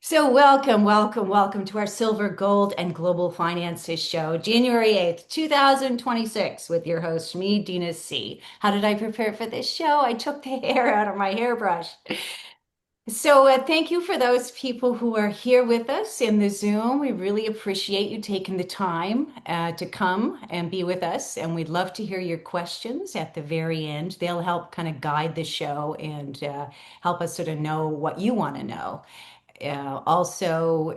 So, welcome to our Silver, Gold, and Global Finances show, January 8th, 2026, with your host, me, Dina C. How did I prepare for this show? I took the hair out of my hairbrush. Thank you for those people who are here with us in the Zoom. We really appreciate you taking the time to come and be with us. And we'd love to hear your questions at the very end. They'll help kind of guide the show and help us sort of know what you want to know. Also,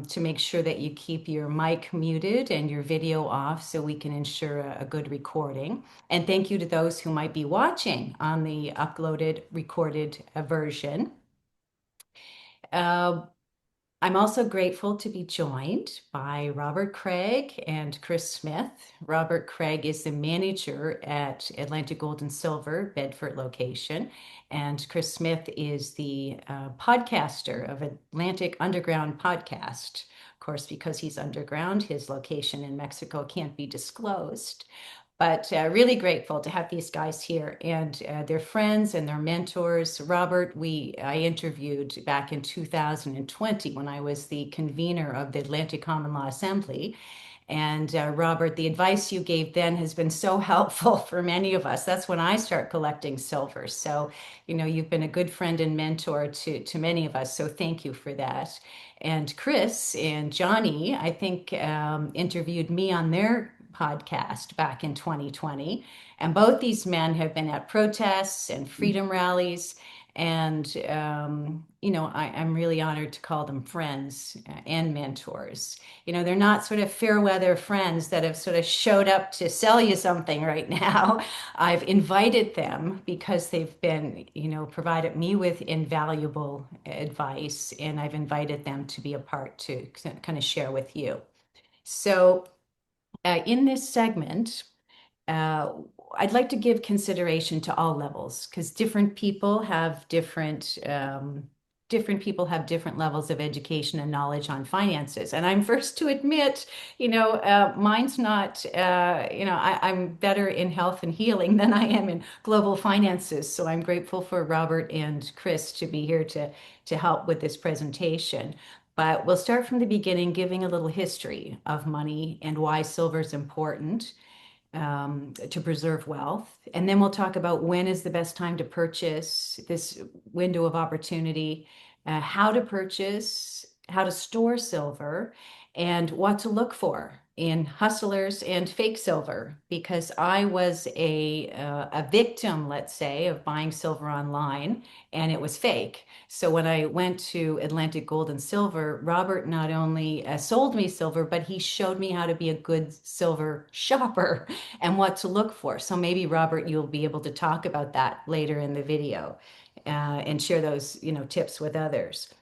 to make sure that you keep your mic muted and your video off so we can ensure a good recording. And thank you to those who might be watching on the uploaded, recorded version. Uh, I'm also grateful to be joined by Robert Craig and Chris Smith. Robert Craig is the manager at Atlantic Gold and Silver, Bedford location, and Chris Smith is the podcaster of Atlantic Underground Podcast. Of course, because he's underground, his location in Mexico can't be disclosed. But really grateful to have these guys here and their friends and their mentors. Robert, I interviewed back in 2020 when I was the convener of the Atlantic Common Law Assembly. And Robert, the advice you gave then has been so helpful for many of us. That's when I start collecting silver. So, you've been a good friend and mentor to many of us. So thank you for that. And Chris and Johnny, I think, interviewed me on their podcast back in 2020. And both these men have been at protests and freedom rallies. And, I'm really honored to call them friends and mentors. They're not sort of fair weather friends that have sort of showed up to sell you something right now. I've invited them because they've been, provided me with invaluable advice, and I've invited them to be a part to kind of share with you. So, in this segment, uh, I'd like to give consideration to all levels because different people have different levels of education and knowledge on finances. And I'm first to admit, mine's not, I'm better in health and healing than I am in global finances. So I'm grateful for Robert and Chris to be here to help with this presentation. But we'll start from the beginning, giving a little history of money and why silver is important to preserve wealth. And then we'll talk about when is the best time to purchase, this window of opportunity, how to purchase, how to store silver, and what to look for in hustlers and fake silver. Because I was a victim, let's say, of buying silver online, and it was fake. So when I went to Atlantic Gold and Silver, Robert not only sold me silver, but he showed me how to be a good silver shopper and what to look for. So maybe Robert, you'll be able to talk about that later in the video and share those, tips with others.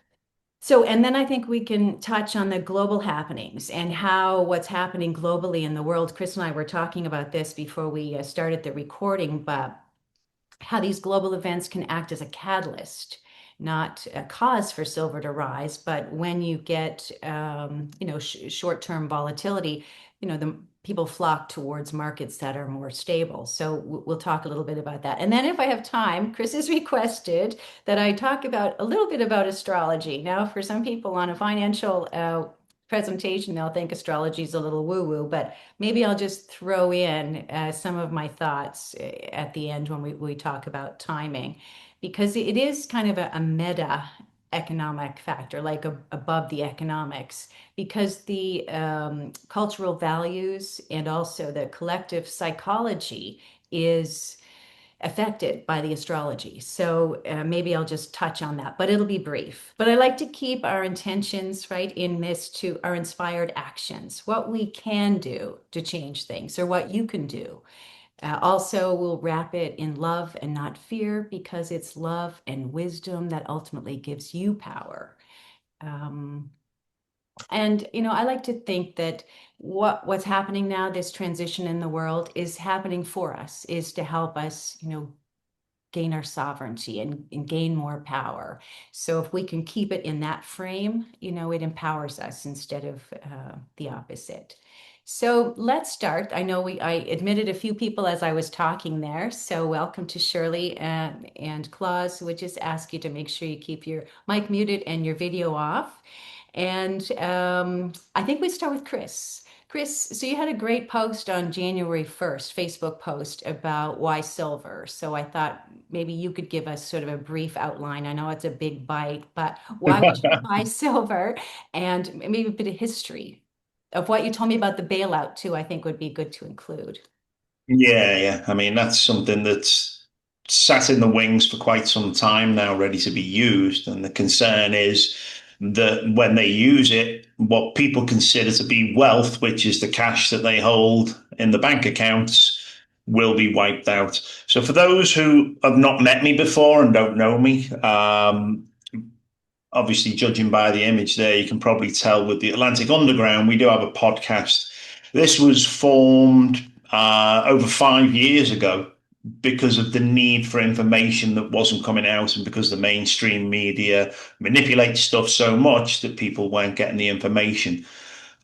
So, and then I think we can touch on the global happenings and how what's happening globally in the world. Chris and I were talking about this before we started the recording, but how these global events can act as a catalyst, not a cause for silver to rise, but when you get, short-term volatility, the people flock towards markets that are more stable. So we'll talk a little bit about that. And then if I have time, Chris has requested that I talk about a little bit about astrology. Now, for some people on a financial presentation, they'll think astrology is a little woo-woo, but maybe I'll just throw in some of my thoughts at the end when we talk about timing, because it is kind of a meta economic factor, like above the economics, because the cultural values and also the collective psychology is affected by the astrology. So maybe I'll just touch on that, but it'll be brief. But I like to keep our intentions right in this to our inspired actions, what we can do to change things or what you can do. Also, we'll wrap it in love and not fear because it's love and wisdom that ultimately gives you power. Um, and I like to think that what's happening now, this transition in the world, is happening for us, is to help us, gain our sovereignty and gain more power. So if we can keep it in that frame, it empowers us instead of the opposite. So let's start. I know I admitted a few people as I was talking there. So welcome to Shirley and Claus. Would just ask you to make sure you keep your mic muted and your video off. And I think we start with Chris. Chris, so you had a great post on January 1st, Facebook post about why silver. So I thought maybe you could give us sort of a brief outline. I know it's a big bite, but why would you buy silver? And maybe a bit of history of what you told me about the bailout too, I think would be good to include. Yeah, yeah. I mean, that's something that's sat in the wings for quite some time now, ready to be used. And the concern is that when they use it, what people consider to be wealth, which is the cash that they hold in the bank accounts, will be wiped out. So, for those who have not met me before and don't know me, obviously, judging by the image there, you can probably tell with the Atlantic Underground, we do have a podcast. This was formed over 5 years ago because of the need for information that wasn't coming out, and because the mainstream media manipulates stuff so much that people weren't getting the information.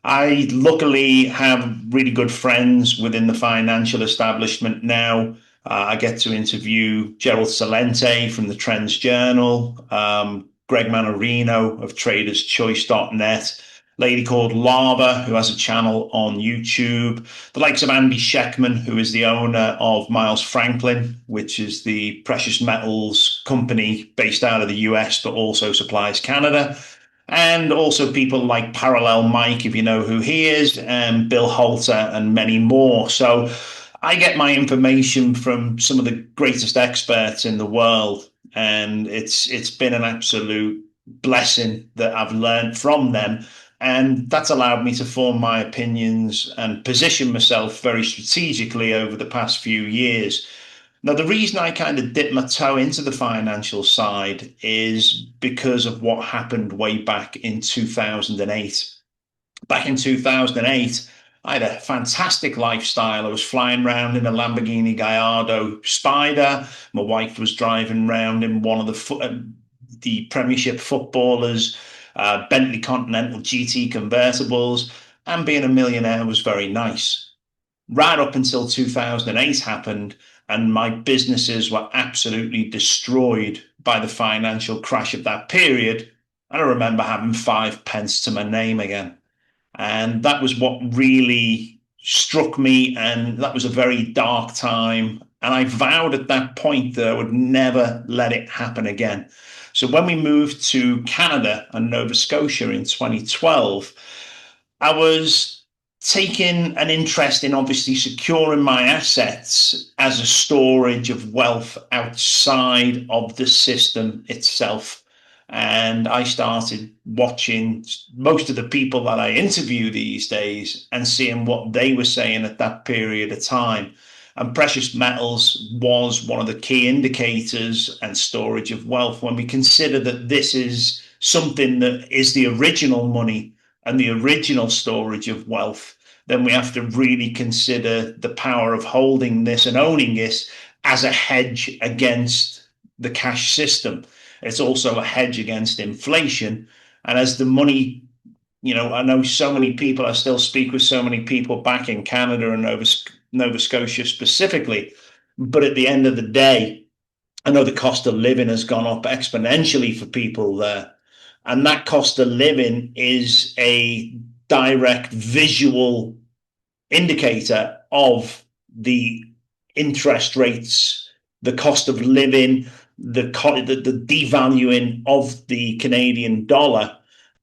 I luckily have really good friends within the financial establishment now. I get to interview Gerald Salente from the Trends Journal, Greg Manorino of TradersChoice.net, a lady called Lava, who has a channel on YouTube, the likes of Andy Sheckman, who is the owner of Miles Franklin, which is the precious metals company based out of the US, but also supplies Canada, and also people like Parallel Mike, if you know who he is, and Bill Halter, and many more. So I get my information from some of the greatest experts in the world, and it's been an absolute blessing that I've learned from them. And that's allowed me to form my opinions and position myself very strategically over the past few years. Now, the reason I kind of dipped my toe into the financial side is because of what happened way back in 2008. Back in 2008, I had a fantastic lifestyle. I was flying around in a Lamborghini Gallardo Spider. My wife was driving around in one of the Premiership footballers' Bentley Continental GT convertibles. And being a millionaire was very nice right up until 2008 happened, and my businesses were absolutely destroyed by the financial crash of that period. And I remember having 5 pence to my name again. And that was what really struck me. And that was a very dark time. And I vowed at that point that I would never let it happen again. So when we moved to Canada and Nova Scotia in 2012, I was taking an interest in obviously securing my assets as a storage of wealth outside of the system itself. And I started watching most of the people that I interview these days and seeing what they were saying at that period of time. And precious metals was one of the key indicators and storage of wealth when we consider that this is something that is the original money and the original storage of wealth. Then we have to really consider the power of holding this and owning this as a hedge against the cash system. It's also a hedge against inflation. And as the money, I know so many people, I still speak with so many people back in Canada and Nova Scotia specifically. But at the end of the day, I know the cost of living has gone up exponentially for people there. And that cost of living is a direct visual indicator of the interest rates, the cost of living, the devaluing of the Canadian dollar,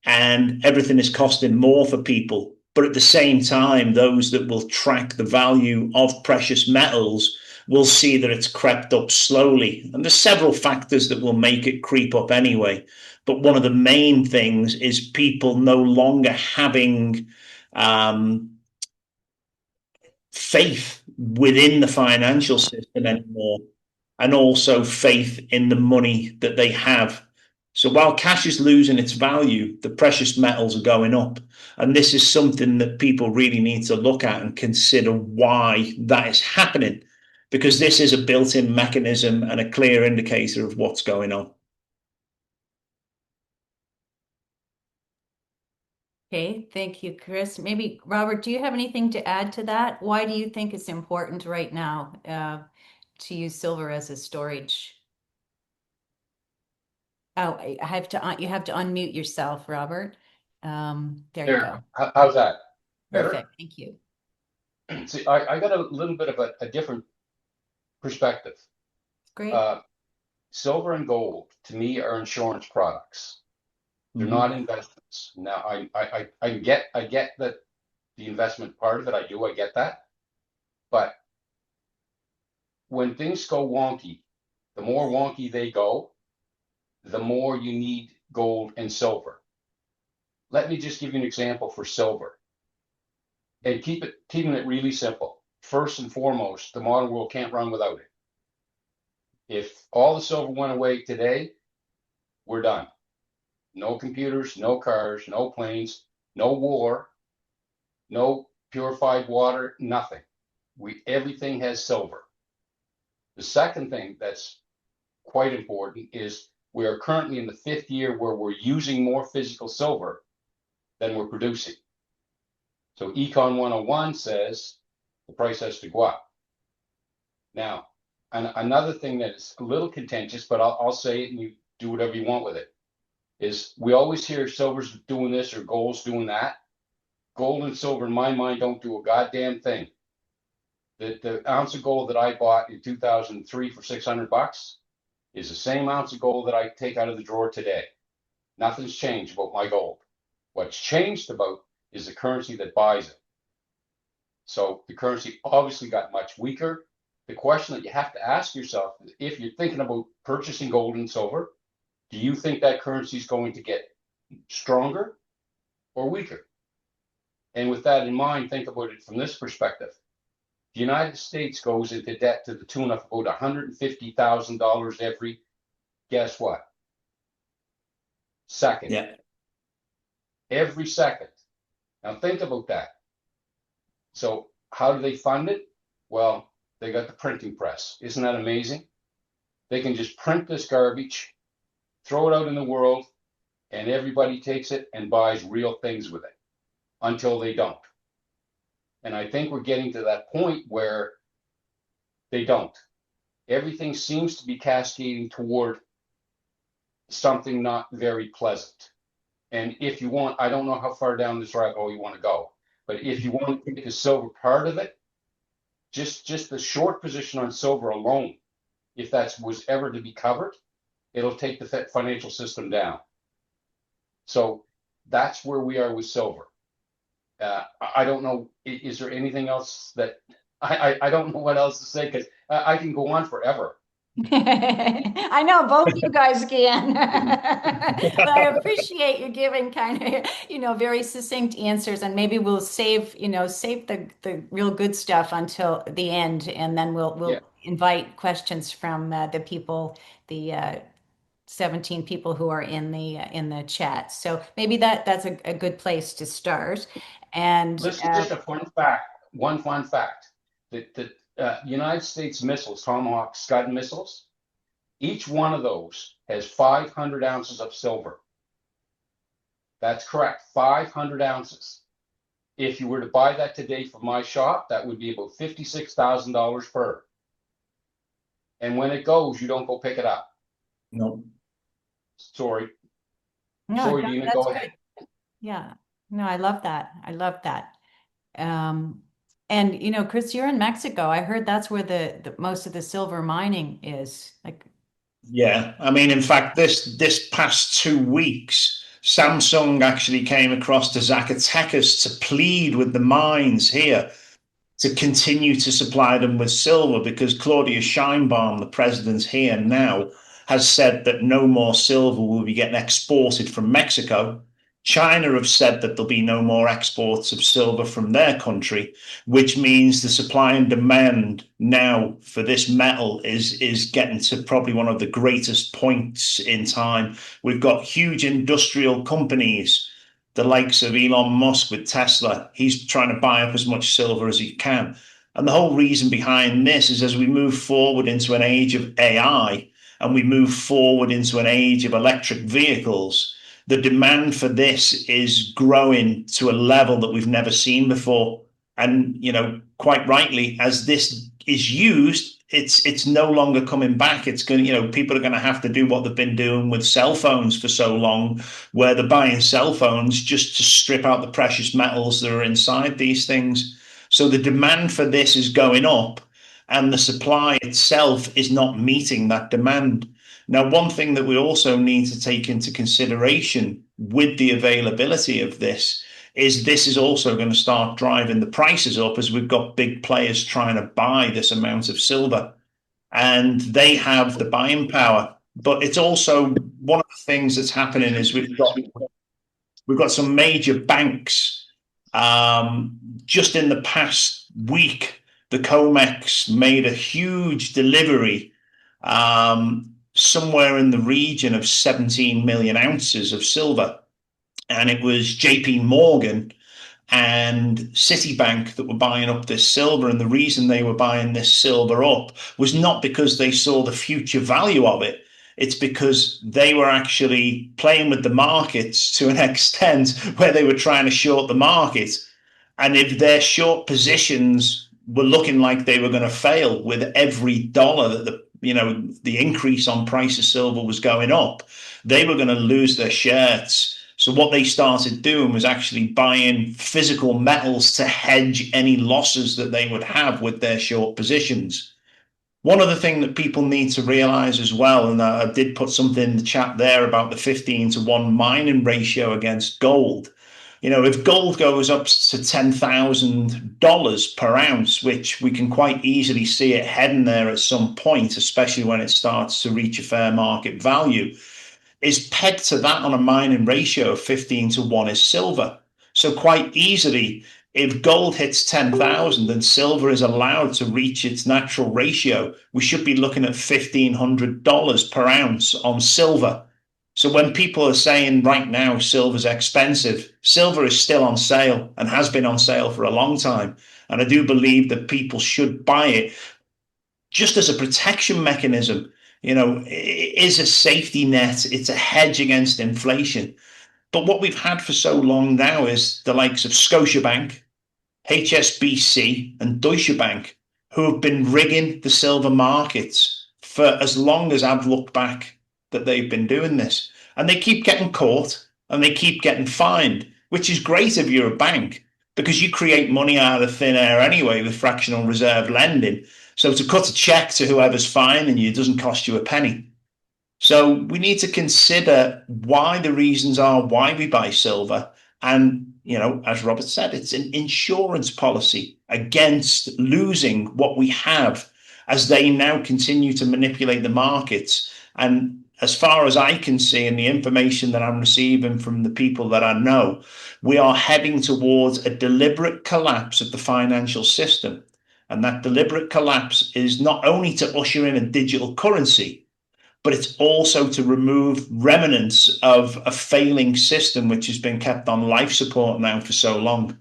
and everything is costing more for people. But at the same time, those that will track the value of precious metals will see that it's crept up slowly. And there's several factors that will make it creep up anyway. But one of the main things is people no longer having um, faith within the financial system anymore, and also faith in the money that they have. So while cash is losing its value, the precious metals are going up. And this is something that people really need to look at and consider why that is happening, because this is a built in mechanism and a clear indicator of what's going on. Okay, thank you, Chris. Maybe Robert, do you have anything to add to that? Why do you think it's important right now to use silver as a storage? Oh, I have to you have to unmute yourself, Robert. There you There. go. How's that? Better? Perfect. Thank you. See, I got a little bit of a different perspective. Great. Uh, Silver and gold to me are insurance products. They're not Mhm. investments. Now, I get that the investment part of it. I get that. But when things go wonky, the more wonky they go, the more you need gold and silver. Let me just give you an example for silver and keeping it really simple. First and foremost, the modern world can't run without it. If all the silver went away today, we're done. No computers, no cars, no planes, no war, no purified water, nothing. Everything has silver. The second thing that's quite important is we are currently in the fifth year where we're using more physical silver than we're producing. So Econ 101 says the price has to go up. Now, another thing that is a little contentious, but I'll say it and you do whatever you want with it, is we always hear silver's doing this or gold's doing that. Gold and silver, in my mind, don't do a goddamn thing. The ounce of gold that I bought in 2003 for $600 is the same ounce of gold that I take out of the drawer today. Nothing's changed about my gold. What's changed about is the currency that buys it. So the currency obviously got much weaker. The question that you have to ask yourself is if you're thinking about purchasing gold and silver, do you think that currency is going to get stronger or weaker? And with that in mind, think about it from this perspective. The United States goes into debt to the tune of about $150,000 every, guess what? Second. Yeah. Every second. Now think about that. So how do they fund it? Well, they got the printing press. Isn't that amazing? They can just print this garbage, throw it out in the world, and everybody takes it and buys real things with it until they don't. And I think we're getting to that point where they don't. Everything seems to be cascading toward something not very pleasant. And if you want, I don't know how far down this rabbit hole you want to go, but if you want to take the silver part of it, just the short position on silver alone, if that was ever to be covered, it'll take the financial system down. So that's where we are with silver. I don't know. Is there anything else that I don't know what else to say because I can go on forever. I know both you guys can. But I appreciate you giving kind of, very succinct answers, and maybe we'll save, save the real good stuff until the end, and then we'll Yeah. we'll invite questions from the people, the 17 people who are in the chat. So maybe that's a good place to start. And Listen, just a fun fact. One fun fact: the United States missiles, Tomahawk Scud missiles, each one of those has 500 ounces of silver. That's correct, 500 ounces. If you were to buy that today from my shop, that would be about $56,000 per. And when it goes, you don't go pick it up. No. Sorry. no, Sorry, Dina, that's go good. ahead. Yeah. No, I love that. I love that. Um, and Chris, you're in Mexico. I heard that's where the most of the silver mining is. Like, Yeah, I mean, in fact, this past 2 weeks, Samsung actually came across to Zacatecas to plead with the mines here to continue to supply them with silver because Claudia Sheinbaum, the president here now, has said that no more silver will be getting exported from Mexico. China have said that there'll be no more exports of silver from their country, which means the supply and demand now for this metal is getting to probably one of the greatest points in time. We've got huge industrial companies, the likes of Elon Musk with Tesla. He's trying to buy up as much silver as he can. And the whole reason behind this is as we move forward into an age of AI and we move forward into an age of electric vehicles, the demand for this is growing to a level that we've never seen before. And, quite rightly, as this is used, it's no longer coming back. It's going to, people are going to have to do what they've been doing with cell phones for so long, where they're buying cell phones just to strip out the precious metals that are inside these things. So the demand for this is going up, and the supply itself is not meeting that demand. Now, one thing that we also need to take into consideration with the availability of this is also going to start driving the prices up, as we've got big players trying to buy this amount of silver, and they have the buying power. But it's also one of the things that's happening is we've got some major banks. Just in the past week, the COMEX made a huge delivery, somewhere in the region of 17 million ounces of silver. And it was JP Morgan and Citibank that were buying up this silver. And the reason they were buying this silver up was not because they saw the future value of it. It's because they were actually playing with the markets to an extent where they were trying to short the market. And if their short positions were looking like they were going to fail with every dollar that the increase on price of silver was going up, they were going to lose their shirts. So what they started doing was actually buying physical metals to hedge any losses that they would have with their short positions. One other thing that people need to realize as well, and I did put something in the chat there about the 15-1 mining ratio against gold. If gold goes up to $10,000 per ounce, which we can quite easily see it heading there at some point, especially when it starts to reach a fair market value, is pegged to that on a mining ratio of 15-1 is silver. So quite easily, if gold hits 10,000 and silver is allowed to reach its natural ratio, we should be looking at $1,500 per ounce on silver. So when people are saying right now silver's expensive, silver is still on sale and has been on sale for a long time. And I do believe that people should buy it just as a protection mechanism. It is a safety net. It's a hedge against inflation. But what we've had for so long now is the likes of Scotiabank, HSBC, and Deutsche Bank, who have been rigging the silver markets for as long as I've looked back that they've been doing this. And they keep getting caught and they keep getting fined, which is great if you're a bank, because you create money out of thin air anyway with fractional reserve lending. So to cut a check to whoever's fining you doesn't cost you a penny. So we need to consider why the reasons are why we buy silver. And, as Robert said, it's an insurance policy against losing what we have as they now continue to manipulate the markets. And as far as I can see, and the information that I'm receiving from the people that I know, we are heading towards a deliberate collapse of the financial system. And that deliberate collapse is not only to usher in a digital currency, but it's also to remove remnants of a failing system which has been kept on life support now for so long.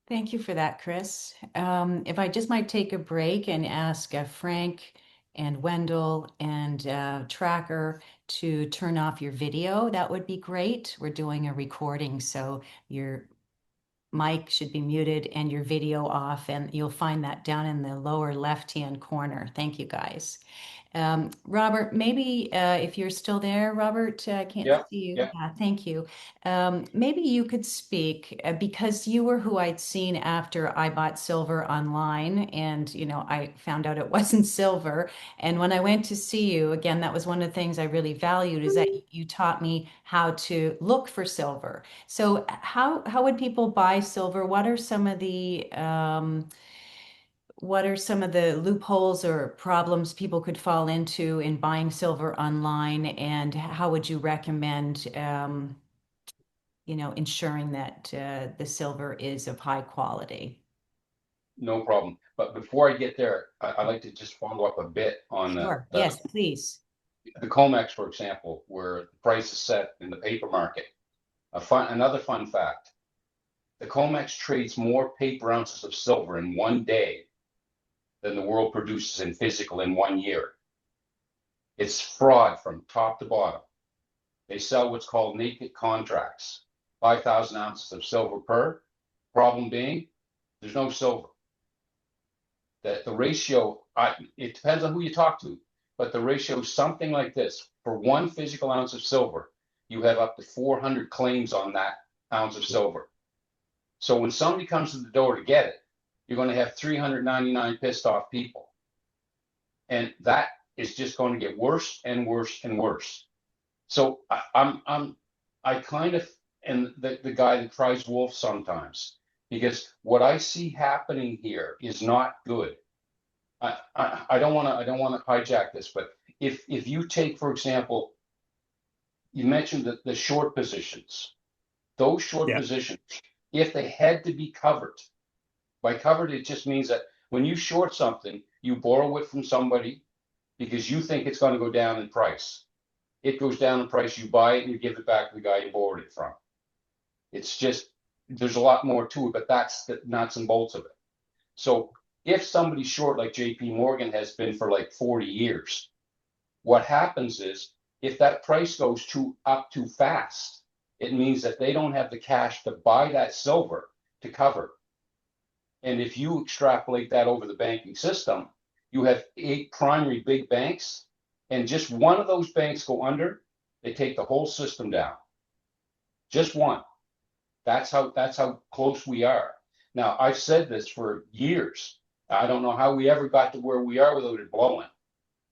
Thank you for that, Chris. If I just might take a break and ask Frank and Wendell and Tracker to turn off your video, that would be great. We're doing a recording, so your mic should be muted and your video off, and you'll find that down in the lower left-hand corner. Thank you, guys. Robert, maybe if you're still there, Robert, I can't Yeah, see you. yeah. Thank you. Maybe you could speak because you were who I'd seen after I bought silver online, and I found out it wasn't silver. And when I went to see you again, that was one of the things I really valued is that you taught me how to look for silver. So how would people buy silver? What are some of the loopholes or problems people could fall into in buying silver online, and how would you recommend, ensuring that the silver is of high quality? No problem. But before I get there, I'd like to just follow up a bit on Sure. Yes, please. the COMEX, for example, where the price is set in the paper market. Another fun fact, the COMEX trades more paper ounces of silver in one day than the world produces in physical in one year. It's fraud from top to bottom. They sell what's called naked contracts, 5,000 ounces of silver per. Problem being, there's no silver. That the ratio, it depends on who you talk to, but the ratio is something like this. For 1 physical ounce of silver, you have up to 400 claims on that ounce of silver. So when somebody comes to the door to get it, you're going to have 399 pissed off people. And that is just going to get worse and worse and worse. So I kind of am the guy that cries wolf sometimes, because what I see happening here is not good. I don't want to hijack this, but if you take, for example, you mentioned the short positions, those short Yeah. positions, if they had to be covered, by covered, it just means that when you short something, you borrow it from somebody because you think it's going to go down in price. It goes down in price, you buy it and you give it back to the guy you borrowed it from. It's just, there's a lot more to it, but that's the nuts and bolts of it. So if somebody's short, like JP Morgan has been for like 40 years, what happens is if that price goes up too fast, it means that they don't have the cash to buy that silver to cover. And if you extrapolate that over the banking system, you have 8 primary big banks, and just one of those banks go under, they take the whole system down. Just one. That's how close we are. Now, I've said this for years. I don't know how we ever got to where we are without it blowing.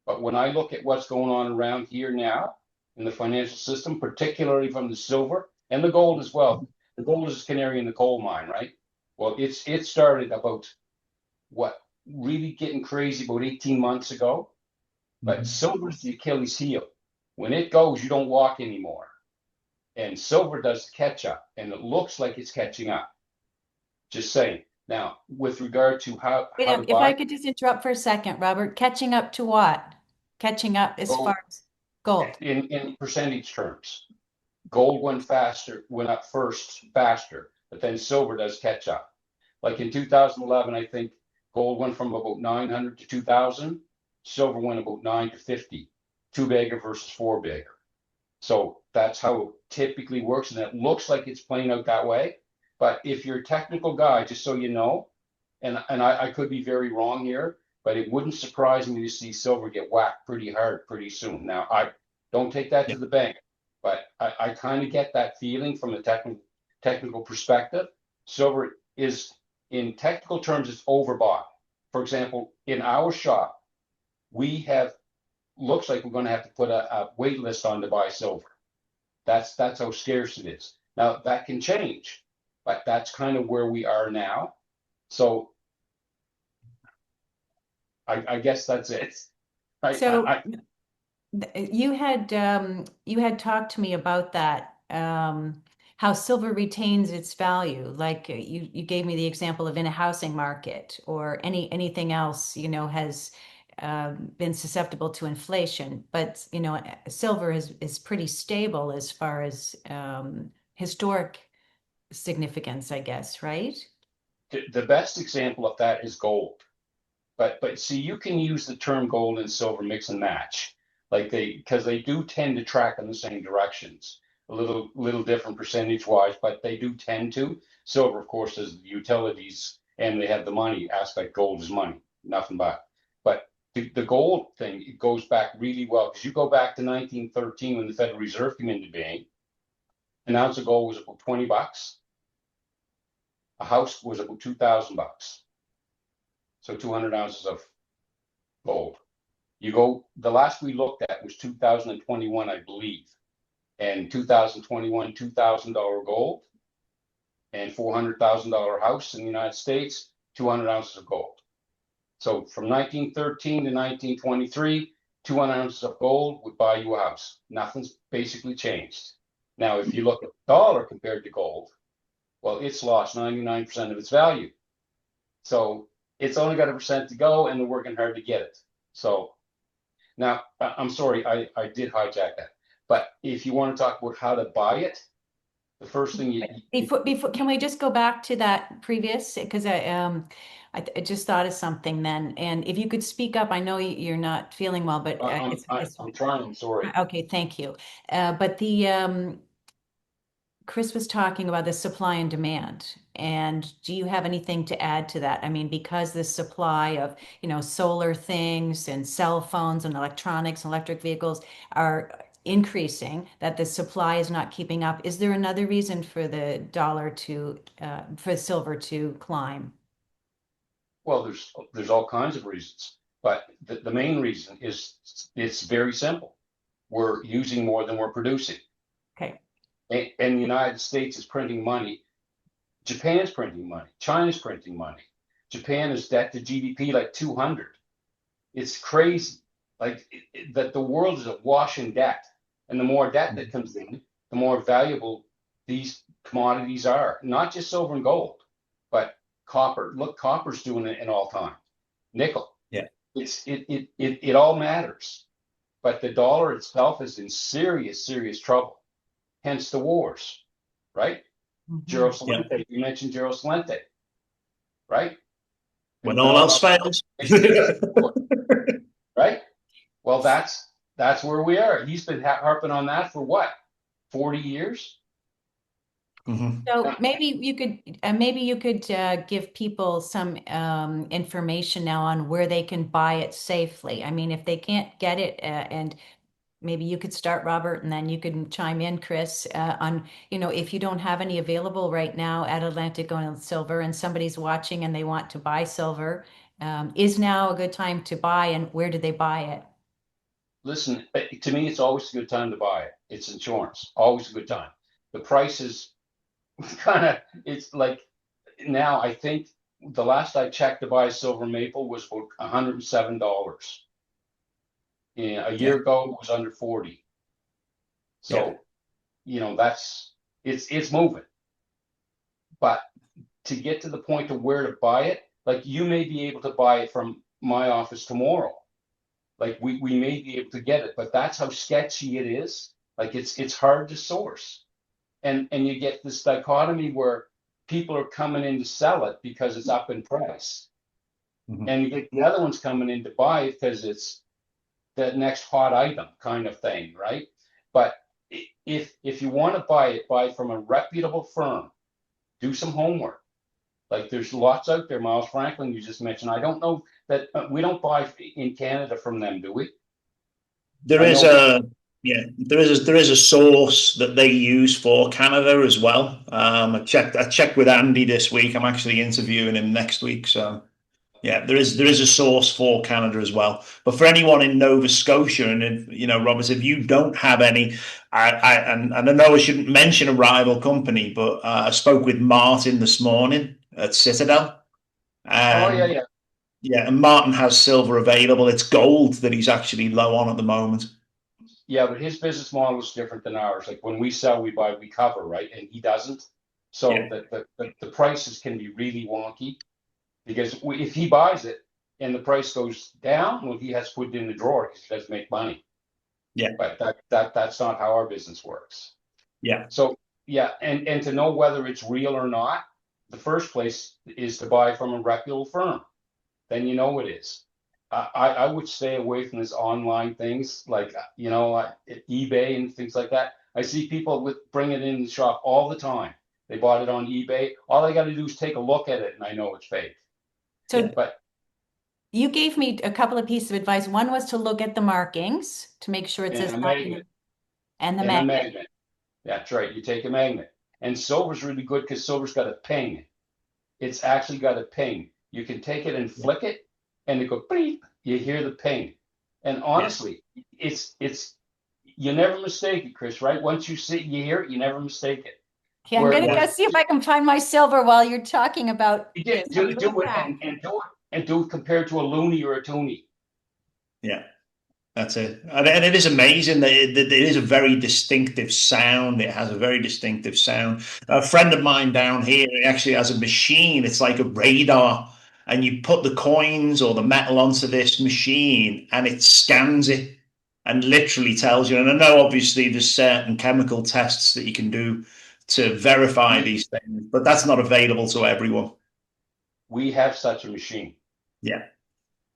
But when I look at what's going on around here now in the financial system, particularly from the silver and the gold as well, the gold is canary in the coal mine, right? Well, it started about what really getting crazy about 18 months ago. But silver's the Achilles heel. When it goes, you don't walk anymore. And silver does catch up, and it looks like it's catching up. Just saying. Now, with regard to how to If I buy could just interrupt for a second, Robert, catching up to what? Catching up as gold far as gold. in percentage terms, gold went up first faster, but then silver does catch up. Like in 2011, I think gold went from about 900 to 2,000. Silver went about 9 to 50, 2 bagger versus 4 bagger. So that's how it typically works, and it looks like it's playing out that way. But if you're a technical guy, just so you know, and I could be very wrong here, but it wouldn't surprise me to see silver get whacked pretty hard pretty soon. Now, I don't take that Yeah. to the bank, but I kind of get that feeling from a technical perspective. Silver is, in technical terms, it's overbought. For example, in our shop, we have looks like we're going to have to put a wait list on to buy silver. That's how scarce it is. Now that can change, but that's kind of where we are now. So I guess that's it. So I you had talked to me about that, how silver retains its value. Like you gave me the example of in a housing market or anything else, has been susceptible to inflation. But silver is pretty stable as far as historic significance, I guess, right? the best example of that is gold. But see, you can use the term gold and silver mix and match, like because they do tend to track in the same directions, a little different percentage wise, but they do tend to. Silver, of course, is the utilities, and they have the money aspect. Gold is money, nothing but. But the gold thing, it goes back really well because you go back to 1913 when the Federal Reserve came into being. An ounce of gold was about $20. A house was about $2,000. So 200 ounces of gold. You go, the last we looked at was 2021, I believe. And 2021, $2,000 gold and $400,000 house in the United States, 200 ounces of gold. So from 1913 to 1923, 200 ounces of gold would buy you a house. Nothing's basically changed. Now, if you look at the dollar compared to gold, well, it's lost 99% of its value. So it's only got 1% to go, and they're working hard to get it. So now, I'm sorry, I did hijack that. But if you want to talk about how to buy it, The first thing Before, can we just go back to that previous? Because I just thought of something then. And if you could speak up, I know you're not feeling well, but I'm trying, I'm sorry. okay, thank you. But Chris was talking about the supply and demand. And do you have anything to add to that? I mean, because the supply of, solar things and cell phones and electronics and electric vehicles are increasing, that the supply is not keeping up. Is there another reason for the dollar for silver to climb? Well, there's all kinds of reasons, but the main reason is it's very simple. We're using more than we're producing. Okay. And the United States is printing money. Japan's printing money. China's printing money. Japan is debt to GDP like 200. It's crazy. Like that the world is awash in debt. And the more debt that comes in, the more valuable these commodities are. Not just silver and gold, but copper. Look, copper's doing it in all time. Nickel. Yeah. It all matters. But the dollar itself is in serious, serious trouble. Hence the wars, right? Mhm. Yeah. Salente, you mentioned Gero Salente, right? When And when all all else else fails. fails, right? Well, that's where we are. He's been harping on that for what, 40 years? Mhm. So maybe you could give people some information now on where they can buy it safely. I mean, if they can't get it, and maybe you could start, Robert, and then you can chime in, Chris, on, if you don't have any available right now at Atlantic Gold and Silver, and somebody's watching and they want to buy silver, is now a good time to buy, and where do they buy it? Listen, to me, it's always a good time to buy it. It's insurance, always a good time. The price is it's like now, I think the last I checked to buy silver maple was about $107. Yeah, a year Yeah. ago, it was under 40. Yeah. So, that's it's moving. But to get to the point of where to buy it, like you may be able to buy it from my office tomorrow. Like we may be able to get it, but that's how sketchy it is. Like it's hard to source. And you get this dichotomy where people are coming in to sell it because it's up in price. Mhm. And you get the other ones coming in to buy it because it's the next hot item kind of thing, right? But if you want to buy it from a reputable firm, do some homework. Like there's lots out there. Miles Franklin, you just mentioned. I don't know that we don't buy in Canada from them, do we? There I is know. a there is a source that they use for Canada as well. I checked with Andy this week. I'm actually interviewing him next week, so yeah, there is a source for Canada as well. But for anyone in Nova Scotia, and if, Robert, if you don't have any, and I know I shouldn't mention a rival company, but I spoke with Martin this morning at Citadel, Oh yeah, and yeah, yeah, and Martin has silver available. It's gold that he's actually low on at the moment. yeah. But his business model is different than ours. Like when we sell, we buy, we cover, right? And he doesn't. So Yeah, the prices can be really wonky because if he buys it and the price goes down, well, he has to put it in the drawer because he doesn't make money. yeah, But that's not how our business works. yeah, So yeah, and to know whether it's real or not, the first place is to buy from a reputable firm. Then you know it is. I would stay away from this online things like eBay and things like that. I see people bring it in the shop all the time. They bought it on eBay. All they got to do is take a look at it, and I know it's fake. yeah, So But you gave me a couple of pieces of advice. One was to look at the markings to make sure it and says a platinum magnet, and the and a magnet. magnet. That's right. You take a magnet, and silver's really good because silver's got a ping. It's actually got a ping. You can take it and yeah, flick it, and it go beep. You hear the ping, and yeah. honestly, it's you never mistake it, Chris. Right? Once you see you hear it, you never mistake it. Okay, I'm Where gonna Yeah. go see if I can find my silver while you're talking about you this. I'll be do right it back. and do it compared to a loonie or a toonie. Yeah. That's it. And it is amazing that it is a very distinctive sound. It has a very distinctive sound. A friend of mine down here he actually has a machine. It's like a radar, and you put the coins or the metal onto this machine, and it scans it and literally tells you. And I know obviously there's certain chemical tests that you can do to verify We these things, but that's not available to everyone. we have such a machine. Yeah.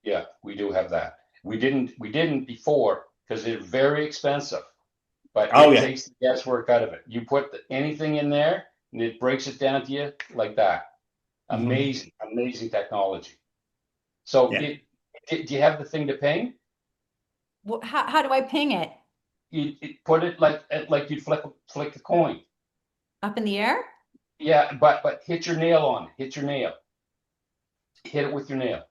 Yeah, we do have that. We didn't before because they're very expensive, but Oh it yeah. takes the guesswork out of it. You put anything in there and it breaks it down to you like that. Hmm. Amazing, amazing technology. So Yeah. do you have the thing to ping? How do I ping it? You put it like you'd flick a coin. Up in the air? Yeah, but hit your nail on it. Hit your nail. Hit it with your nail.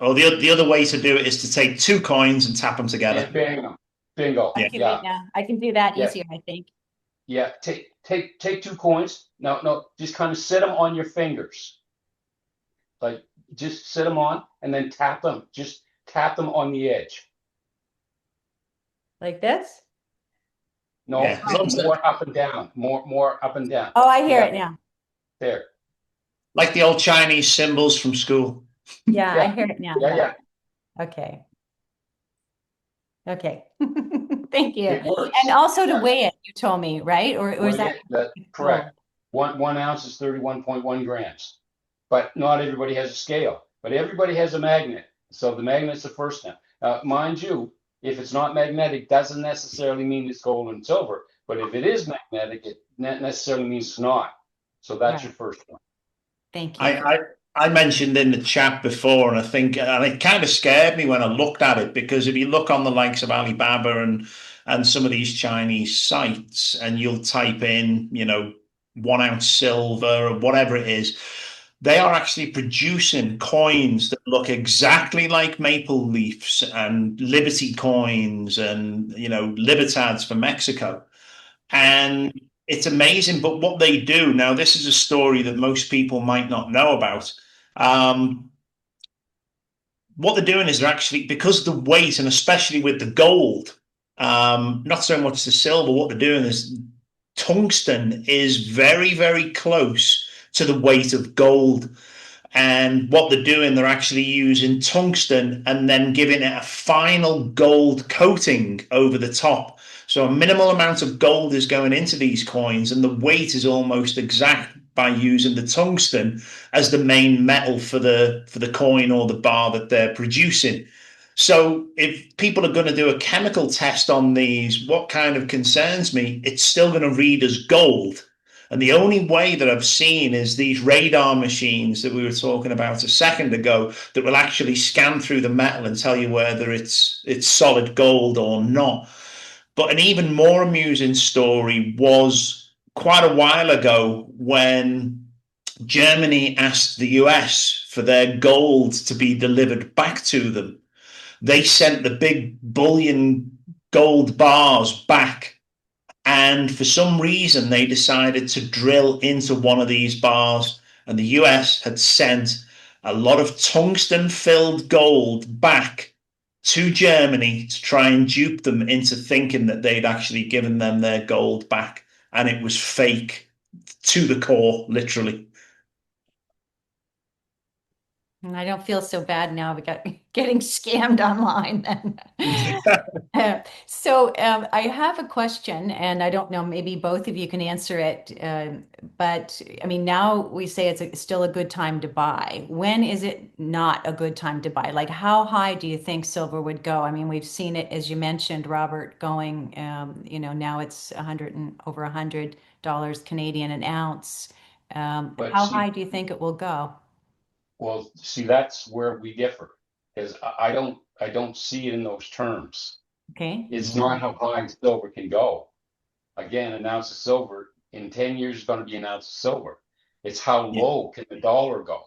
Or the other way to do it is to take two coins and tap them And together. bang. Bingo. Yeah. Okay, wait Yeah. now. I can do that Yeah. easier, I think. Yeah. Take 2 coins. No, just kind of sit them on your fingers. Like just sit them on and then tap them. Just tap them on the edge. Like this? No, Yeah. As long as more up and down. More up and down. Oh, I hear Yeah, it now. there. like the old Chinese symbols from school. Yeah, I Yeah. hear it now. Yeah, Yeah. yeah. Okay. Okay. Thank you. It And works. also to Yeah. weigh it, you told me, right? Or is Well, that yeah, that correct. gold? One ounce is 31.1 grams. But not everybody has a scale. But everybody has a magnet. So the magnet's the first step. Mind you, if it's not magnetic, doesn't necessarily mean it's gold and silver. But if it is magnetic, it not necessarily means it's not. So that's your Right. first one. Thank you I, for I I mentioned in the chat before, and I think, and it kind of scared me when I looked at it because if you look on the likes of Alibaba and some of these Chinese sites, and you'll type in, 1 ounce silver or whatever it is, they are actually producing coins that look exactly like maple leafs and Liberty coins and Libertads for Mexico. And it's amazing. But what they do now, this is a story that most people might not know about. Um, what they're doing is they're actually, because of the weight, and especially with the gold, not so much the silver, what they're doing is tungsten is very, very close to the weight of gold. And what they're doing, they're actually using tungsten and then giving it a final gold coating over the top. So a minimal amount of gold is going into these coins, and the weight is almost exact by using the tungsten as the main metal for the coin or the bar that they're producing. So if people are going to do a chemical test on these, what kind of concerns me, it's still going to read as gold. And the only way that I've seen is these radar machines that we were talking about a second ago that will actually scan through the metal and tell you whether it's solid gold or not. But an even more amusing story was quite a while ago when Germany asked the US for their gold to be delivered back to them. They sent the big bullion gold bars back, and for some reason, they decided to drill into one of these bars, and the US had sent a lot of tungsten filled gold back to Germany to try and dupe them into thinking that they'd actually given them their gold back. And it was fake to the core, literally. And I don't feel so bad now. We got getting scammed online then. So I have a question, and I don't know, maybe both of you can answer it. But I mean, now we say still a good time to buy. When is it not a good time to buy? Like, how high do you think silver would go? I mean, we've seen it, as you mentioned, Robert, going, now it's 100 and over $100 Canadian an ounce. But How high see, do you think it will go? well, see, that's where we differ. Because I don't see it in those terms. Okay. It's not how high silver can go. Again, an ounce of silver in 10 years is going to be an ounce of silver. It's how Yeah, low can the dollar go,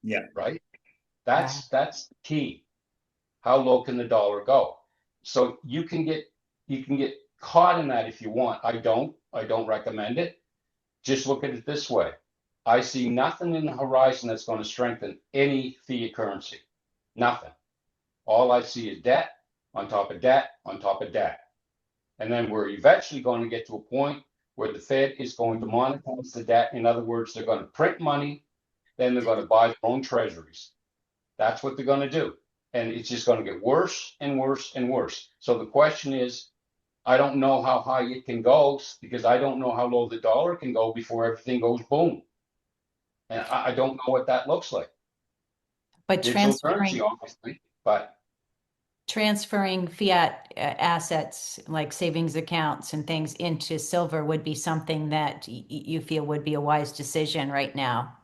yeah, right? Right. That's the key. How low can the dollar go? So you can get caught in that if you want. I don't recommend it. Just look at it this way. I see nothing in the horizon that's going to strengthen any fiat currency. Nothing. All I see is debt on top of debt on top of debt. And then we're eventually going to get to a point where the Fed is going to monetize the debt. In other words, they're going to print money, then they're going to buy their own treasuries. That's what they're going to do. And it's just going to get worse and worse and worse. So the question is, I don't know how high it can go because I don't know how low the dollar can go before everything goes boom. And I don't know what that looks like. But Digital currency, obviously, but transferring fiat assets like savings accounts and things into silver would be something that you feel would be a wise decision right now.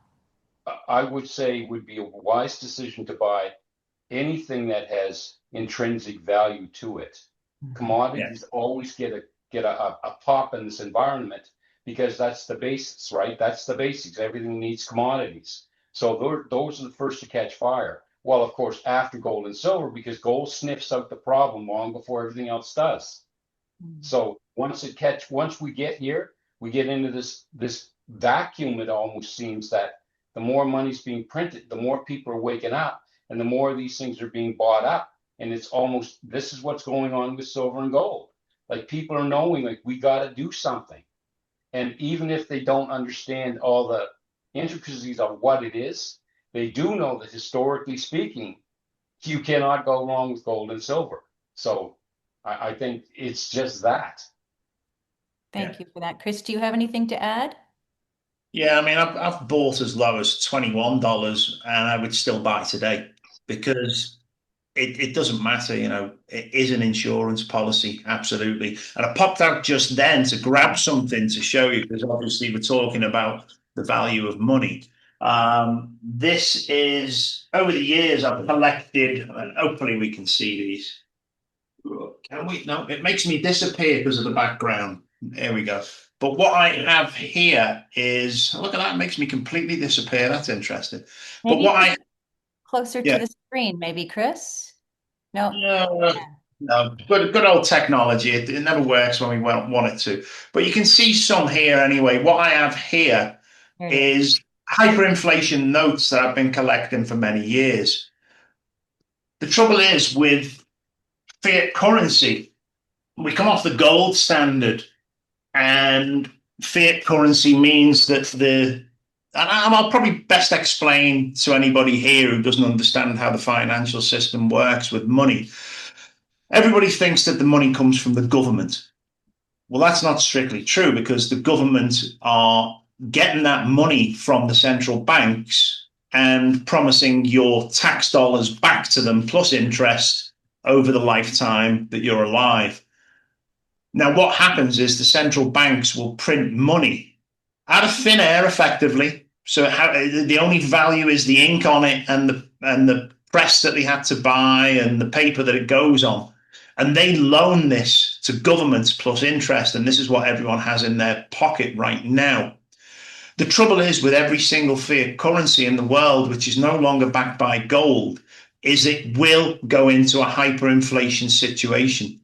I would say it would be a wise decision to buy anything that has intrinsic value to it. Mhm. Yeah. Commodities always get a pop in this environment because that's the basics, right? That's the basics. Everything needs commodities. So those are the first to catch fire. Well, of course, after gold and silver, because gold sniffs out the problem long before everything else does. So once we get here, we get into this vacuum. It almost seems that the more money's being printed, the more people are waking up, and the more these things are being bought up. And it's almost this is what's going on with silver and gold. Like people are knowing, like we got to do something. And even if they don't understand all the intricacies of what it is, they do know that historically speaking, you cannot go wrong with gold and silver. So I think it's just that. Yeah. Thank you for that. Chris, do you have anything to add? Yeah, I mean, I've bought as low as $21 and I would still buy today because it doesn't matter, it is an insurance policy, absolutely. And I popped out just then to grab something to show you because obviously we're talking about the value of money. This is over the years I've collected, and hopefully we can see these. Can we? No, it makes me disappear because of the background. There we go. But what I have here is look at that, it makes me completely disappear. That's interesting. But Maybe what I closer to yeah, the screen, maybe, Chris? No. no, Yeah, no, good old technology. It never works when we want it to. But you can see some here anyway. What I have here there it is. is hyperinflation notes that I've been collecting for many years. The trouble is with fiat currency, we come off the gold standard. And fiat currency means that and I'll probably best explain to anybody here who doesn't understand how the financial system works with money. Everybody thinks that the money comes from the government. Well, that's not strictly true because the government are getting that money from the central banks and promising your tax dollars back to them plus interest over the lifetime that you're alive. Now, what happens is the central banks will print money out of thin air, effectively. So the only value is the ink on it and the press that they had to buy and the paper that it goes on. And they loan this to governments plus interest, and this is what everyone has in their pocket right now. The trouble is with every single fiat currency in the world, which is no longer backed by gold, is it will go into a hyperinflation situation.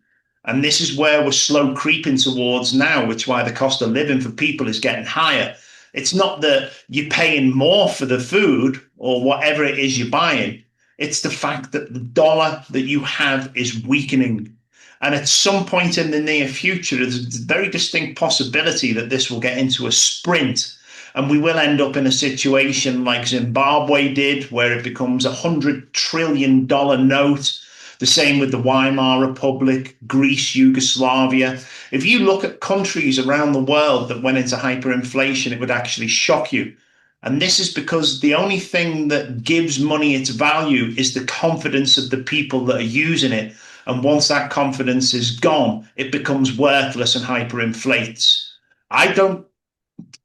And this is where we're slow creeping towards now, which is why the cost of living for people is getting higher. It's not that you're paying more for the food or whatever it is you're buying. It's the fact that the dollar that you have is weakening. And at some point in the near future, there's a very distinct possibility that this will get into a sprint and we will end up in a situation like Zimbabwe did, where it becomes $100 trillion note. The same with the Weimar Republic, Greece, Yugoslavia. If you look at countries around the world that went into hyperinflation, it would actually shock you. And this is because the only thing that gives money its value is the confidence of the people that are using it. And once that confidence is gone, it becomes worthless and hyperinflates. I don't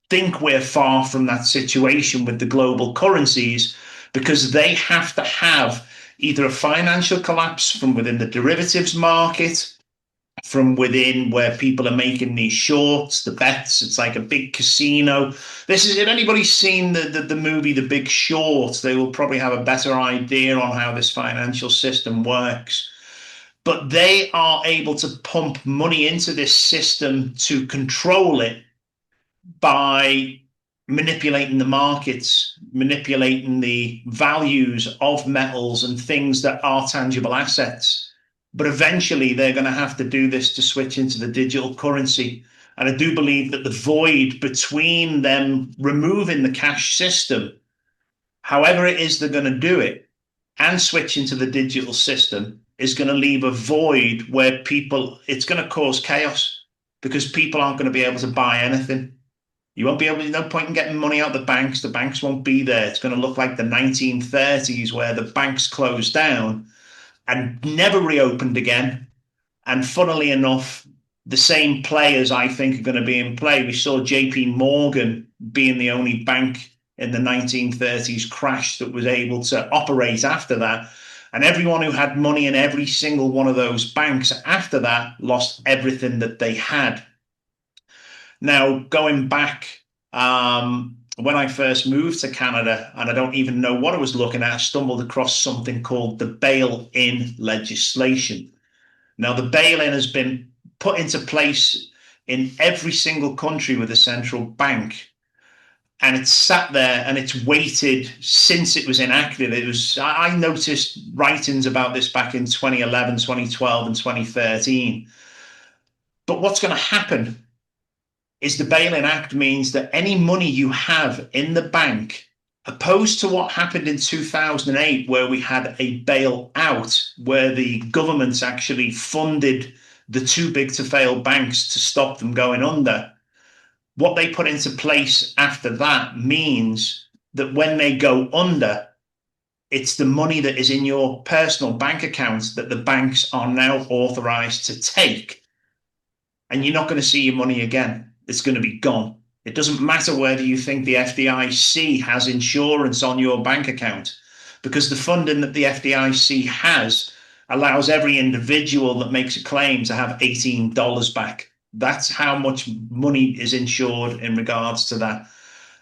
think we're far from that situation with the global currencies because they have to have either a financial collapse from within the derivatives market, from within where people are making these shorts, the bets. It's like a big casino. This is if anybody's seen the movie The Big Short, they will probably have a better idea on how this financial system works. But they are able to pump money into this system to control it by manipulating the markets, manipulating the values of metals and things that are tangible assets. But eventually, they're going to have to do this to switch into the digital currency. And I do believe that the void between them removing the cash system, however it is they're going to do it, and switch into the digital system, is going to leave a void where it's going to cause chaos because people aren't going to be able to buy anything. You won't be able to, no point in getting money out the banks. The banks won't be there. It's going to look like the 1930s where the banks closed down and never reopened again. And funnily enough, the same players I think are going to be in play. We saw JP Morgan being the only bank in the 1930s crash that was able to operate after that. And everyone who had money in every single one of those banks after that lost everything that they had. Now, going back, when I first moved to Canada, and I don't even know what I was looking at, I stumbled across something called the bail-in legislation. Now, the bail-in has been put into place in every single country with a central bank. And it's sat there and it's waited since it was enacted. I noticed writings about this back in 2011, 2012, and 2013. But what's going to happen is the Bail-in Act means that any money you have in the bank, opposed to what happened in 2008, where we had a bailout, where the governments actually funded the too big to fail banks to stop them going under. What they put into place after that means that when they go under, it's the money that is in your personal bank accounts that the banks are now authorized to take. And you're not going to see your money again. It's going to be gone. It doesn't matter whether you think the FDIC has insurance on your bank account, because the funding that the FDIC has allows every individual that makes a claim to have $18 back. That's how much money is insured in regards to that.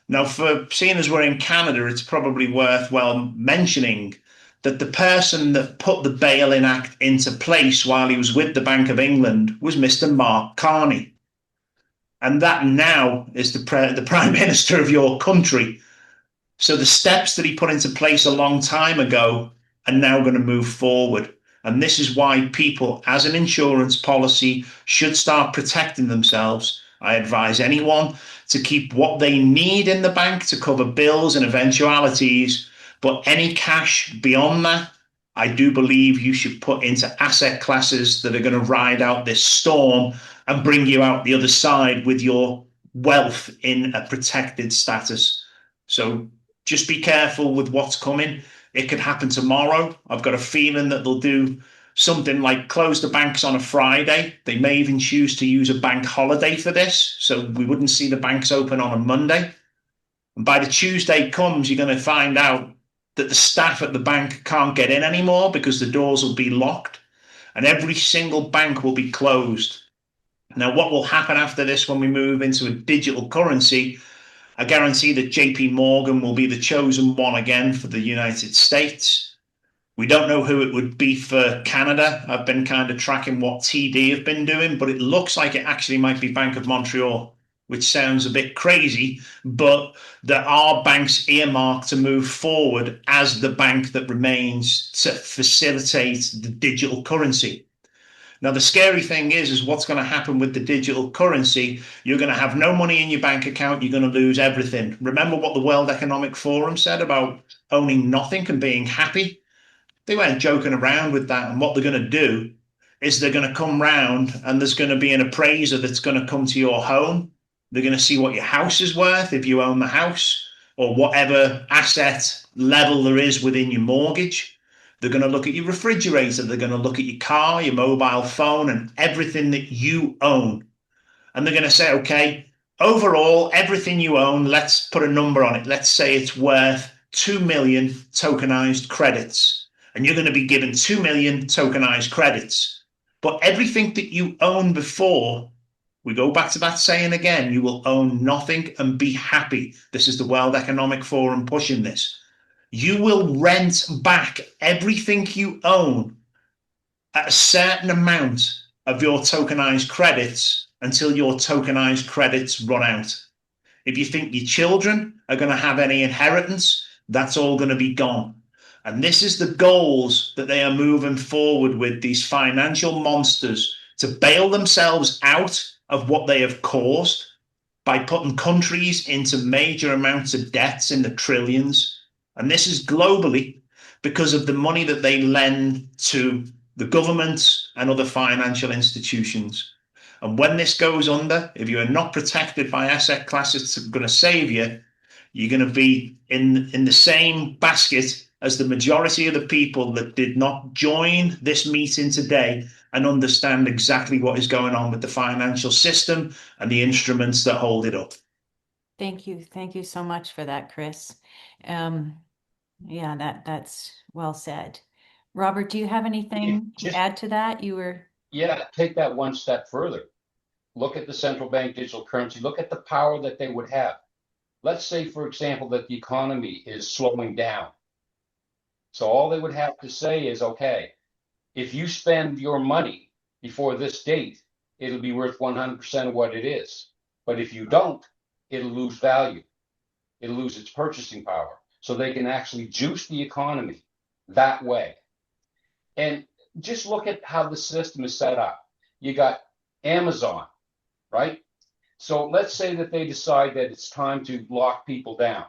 Now, for seeing as we're in Canada, it's probably worthwhile mentioning that the person that put the Bail-in Act into place while he was with the Bank of England was Mr. Mark Carney. And that now is the Prime Minister of your country. So the steps that he put into place a long time ago are now going to move forward. And this is why people, as an insurance policy, should start protecting themselves. I advise anyone to keep what they need in the bank to cover bills and eventualities, but any cash beyond that, I do believe you should put into asset classes that are going to ride out this storm and bring you out the other side with your wealth in a protected status. So just be careful with what's coming. It could happen tomorrow. I've got a feeling that they'll do something like close the banks on a Friday. They may even choose to use a bank holiday for this, so we wouldn't see the banks open on a Monday. And by the Tuesday comes, you're going to find out that the staff at the bank can't get in anymore because the doors will be locked and every single bank will be closed. Now, what will happen after this when we move into a digital currency? I guarantee that JP Morgan will be the chosen one again for the United States. We don't know who it would be for Canada. I've been kind of tracking what TD have been doing, but it looks like it actually might be Bank of Montreal, which sounds a bit crazy, but there are banks earmarked to move forward as the bank that remains to facilitate the digital currency. Now, the scary thing is what's going to happen with the digital currency. You're going to have no money in your bank account. You're going to lose everything. Remember what the World Economic Forum said about owning nothing and being happy? They weren't joking around with that. And what they're going to do is they're going to come round and there's going to be an appraiser that's going to come to your home. They're going to see what your house is worth if you own the house or whatever asset level there is within your mortgage. They're going to look at your refrigerator. They're going to look at your car, your mobile phone, and everything that you own. And they're going to say, okay, overall, everything you own, let's put a number on it. Let's say it's worth 2 million tokenized credits. And you're going to be given 2 million tokenized credits. But everything that you owned before, we go back to that saying again, you will own nothing and be happy. This is the World Economic Forum pushing this. You will rent back everything you own at a certain amount of your tokenized credits until your tokenized credits run out. If you think your children are going to have any inheritance, that's all going to be gone. And this is the goals that they are moving forward with, these financial monsters, to bail themselves out of what they have caused by putting countries into major amounts of debts in the trillions. And this is globally because of the money that they lend to the governments and other financial institutions. And when this goes under, if you are not protected by asset classes that are going to save you, you're going to be in the same basket as the majority of the people that did not join this meeting today and understand exactly what is going on with the financial system and the instruments that hold it up. Thank you. Thank you so much for that, Chris. Um, yeah, that's well said. Robert, do you have If anything to just, add to that? You were yeah, take that one step further. Look at the central bank digital currency. Look at the power that they would have. Let's say, for example, that the economy is slowing down. So all they would have to say is, okay, if you spend your money before this date, it'll be worth 100% of what it is. But if you don't, it'll lose value. It'll lose its purchasing power. So they can actually juice the economy that way. And just look at how the system is set up. You got Amazon, right? So let's say that they decide that it's time to lock people down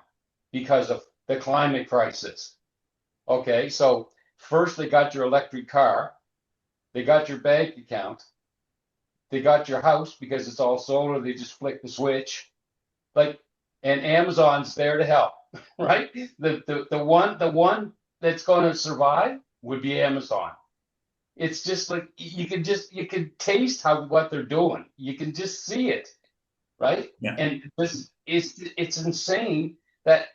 because of the climate crisis. Okay, so first they got your electric car, they got your bank account, they got your house because it's all solar, they just flick the switch. Like, and Amazon's there to help, right? The one that's going to survive would be Amazon. It's just like you can taste how what they're doing. You can just see it, right? Yeah. And this is it's insane that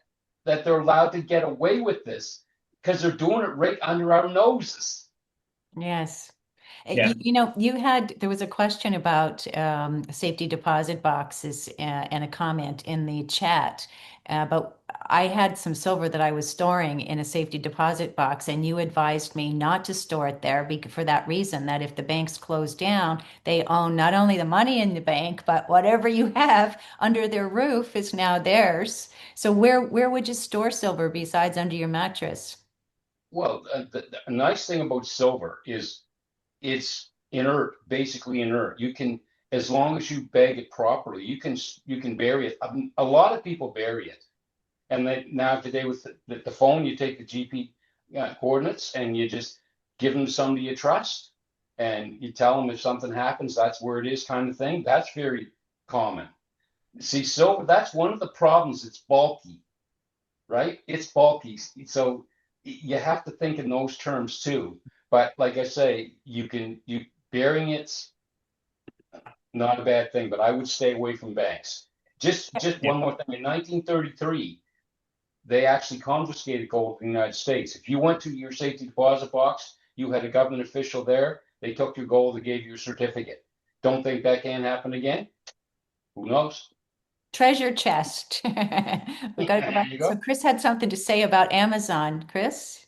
they're allowed to get away with this because they're doing it right under our noses. yes. Yeah. There was a question about safety deposit boxes and a comment in the chat. But I had some silver that I was storing in a safety deposit box, and you advised me not to store it there for that reason, that if the banks close down, they own not only the money in the bank, but whatever you have under their roof is now theirs. So where would you store silver besides under your mattress? Well, the nice thing about silver is it's inert, basically inert. You can, as long as you bag it properly, you can bury it. A lot of people bury it, and then now today with the phone, you take the GP coordinates and you just give them to somebody you trust, and you tell them if something happens, that's where it is, kind of thing. That's very common. See, so that's one of the problems. It's bulky, right? It's bulky. So you have to think in those terms too. But like I say, you burying it's not a bad thing, but I would stay away from banks. Just Yeah. one more thing. In 1933, they actually confiscated gold in the United States. If you went to your safety deposit box, you had a government official there, they took your gold, they gave you a certificate. Don't think that can happen again? Who knows? Treasure chest. We got to go There back. you So go. Chris had something to say about Amazon. Chris?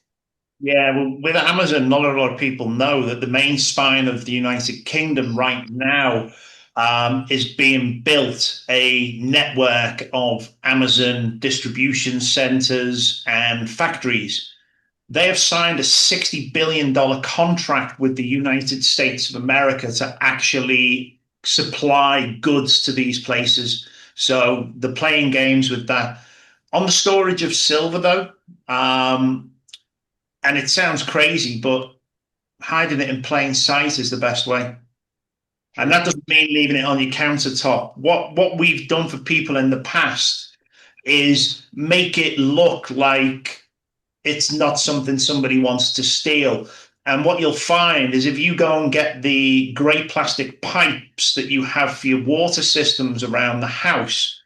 Yeah, well, with Amazon, not a lot of people know that the main spine of the United Kingdom right now is being built a network of Amazon distribution centers and factories. They have signed a $60 billion contract with the United States of America to actually supply goods to these places. So they're playing games with that. On the storage of silver, though, and it sounds crazy, but hiding it in plain sight is the best way. And True. that doesn't mean leaving it on your countertop. What we've done for people in the past is make it look like it's not something somebody wants to steal. And what you'll find is if you go and get the grey plastic pipes that you have for your water systems around the house,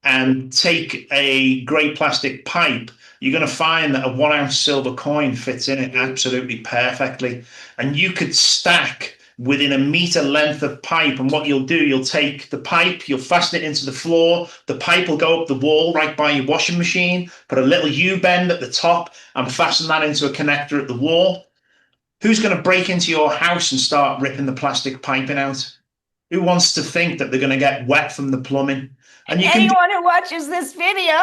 and take a grey plastic pipe, you're going to find that a 1 ounce silver coin fits in it absolutely perfectly. And you could stack within a meter length of pipe. And what you'll do, you'll take the pipe, you'll fasten it into the floor, the pipe will go up the wall right by your washing machine, put a little U bend at the top, and fasten that into a connector at the wall. Who's going to break into your house and start ripping the plastic piping out? Who wants to think that they're going to get wet from the plumbing? And you can do, Anyone who watches this video.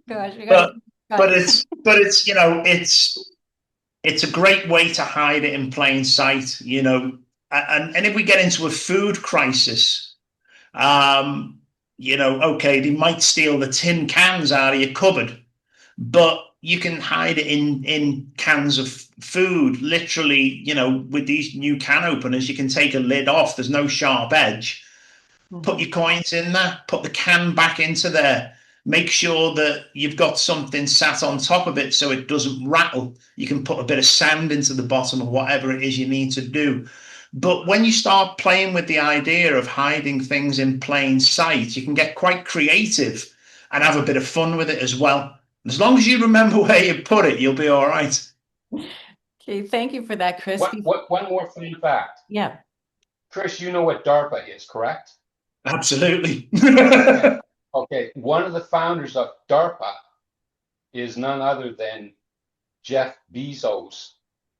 Gosh, we gotta but keep cut. it's it's a great way to hide it in plain sight, and if we get into a food crisis, okay, they might steal the tin cans out of your cupboard, but you can hide it in cans of food. Literally, with these new can openers, you can take a lid off. There's no sharp edge. Put Mhm. your coins in there, put the can back into there. Make sure that you've got something sat on top of it so it doesn't rattle. You can put a bit of sand into the bottom of whatever it is you need to do. But when you start playing with the idea of hiding things in plain sight, you can get quite creative and have a bit of fun with it as well. As long as you remember where you put it, you'll be all right. Okay, thank you for that, Chris. One more fun fact. Yeah. Chris, you know what DARPA is, correct? Absolutely. Okay. Okay. One of the founders of DARPA is none other than Jeff Bezos'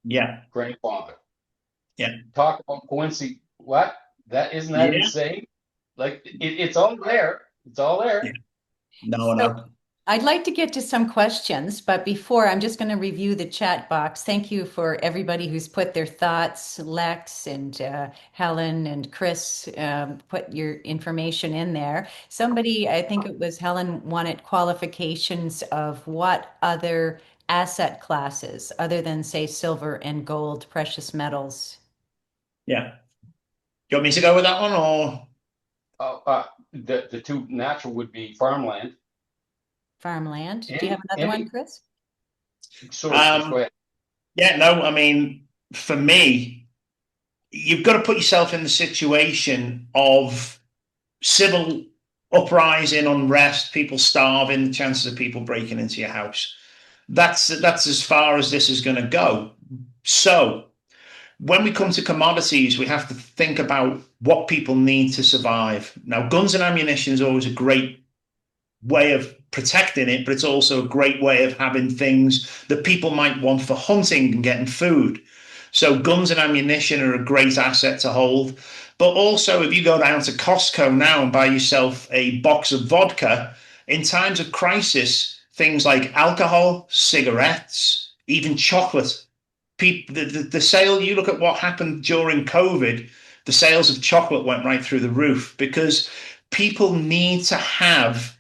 Yeah. grandfather. Yeah. Talk about coincidence. What? That isn't that Yeah. insane? Like it's all there. It's all Yeah. there. No, So no. I'd like to get to some questions, but before I'm just going to review the chat box. Thank you for everybody who's put their thoughts. Lex and Helen and Chris put your information in there. Somebody, I think it was Helen, wanted qualifications of what other asset classes other than, say, silver and gold, precious metals, Yeah. Do you want me to go with that one or? The two natural would be farmland. farmland. Do you have Any another one, any. Chris? Sorry, Chris. Go Um, ahead. yeah, no, I mean, for me, you've got to put yourself in the situation of civil uprising, unrest, people starving, the chances of people breaking into your house. That's as far as this is going to go. So when we come to commodities, we have to think about what people need to survive. Now, guns and ammunition is always a great way of protecting it, but it's also a great way of having things that people might want for hunting and getting food. So guns and ammunition are a great asset to hold. But also, if you go down to Costco now and buy yourself a box of vodka, in times of crisis, things like alcohol, cigarettes, even chocolate, the sale, you look at what happened during COVID, the sales of chocolate went right through the roof because people need to have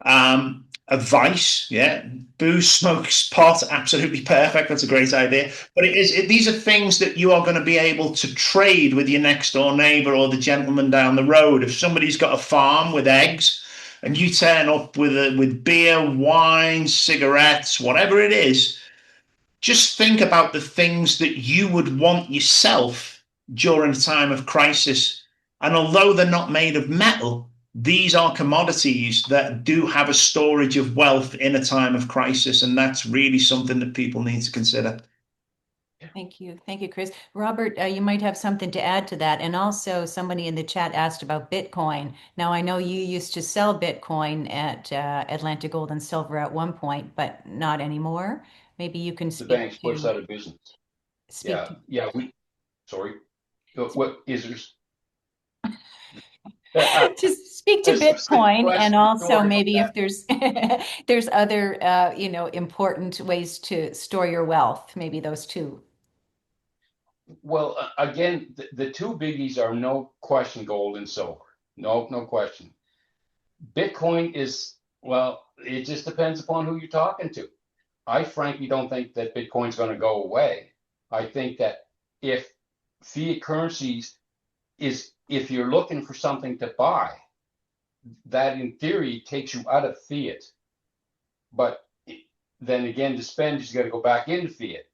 a vice. Yeah, booze, smokes, pot, absolutely perfect. That's a great idea. But these are things that you are going to be able to trade with your next door neighbor or the gentleman down the road. If somebody's got a farm with eggs and you turn up with beer, wine, cigarettes, whatever it is, just think about the things that you would want yourself during a time of crisis. And although they're not made of metal, these are commodities that do have a storage of wealth in a time of crisis. And that's really something that people need to consider. Thank you. Thank you, Chris. Robert, you might have something to add to that. And also, somebody in the chat asked about Bitcoin. Now, I know you used to sell Bitcoin at Atlantic Gold and Silver at one point, but not anymore. Maybe you can The banks put us to out of business. speak Yeah. to Yeah. Sorry. What is there? to speak to A specific Bitcoin, and question. Don't also worry about maybe that. if there's there's other important ways to store your wealth. Maybe those two. Well, again, the two biggies are no question gold and silver. No, no question. Bitcoin is, well, it just depends upon who you're talking to. I frankly don't think that Bitcoin's going to go away. I think that if fiat currencies if you're looking for something to buy, that in theory takes you out of fiat. But then again, to spend, you got to go back into fiat.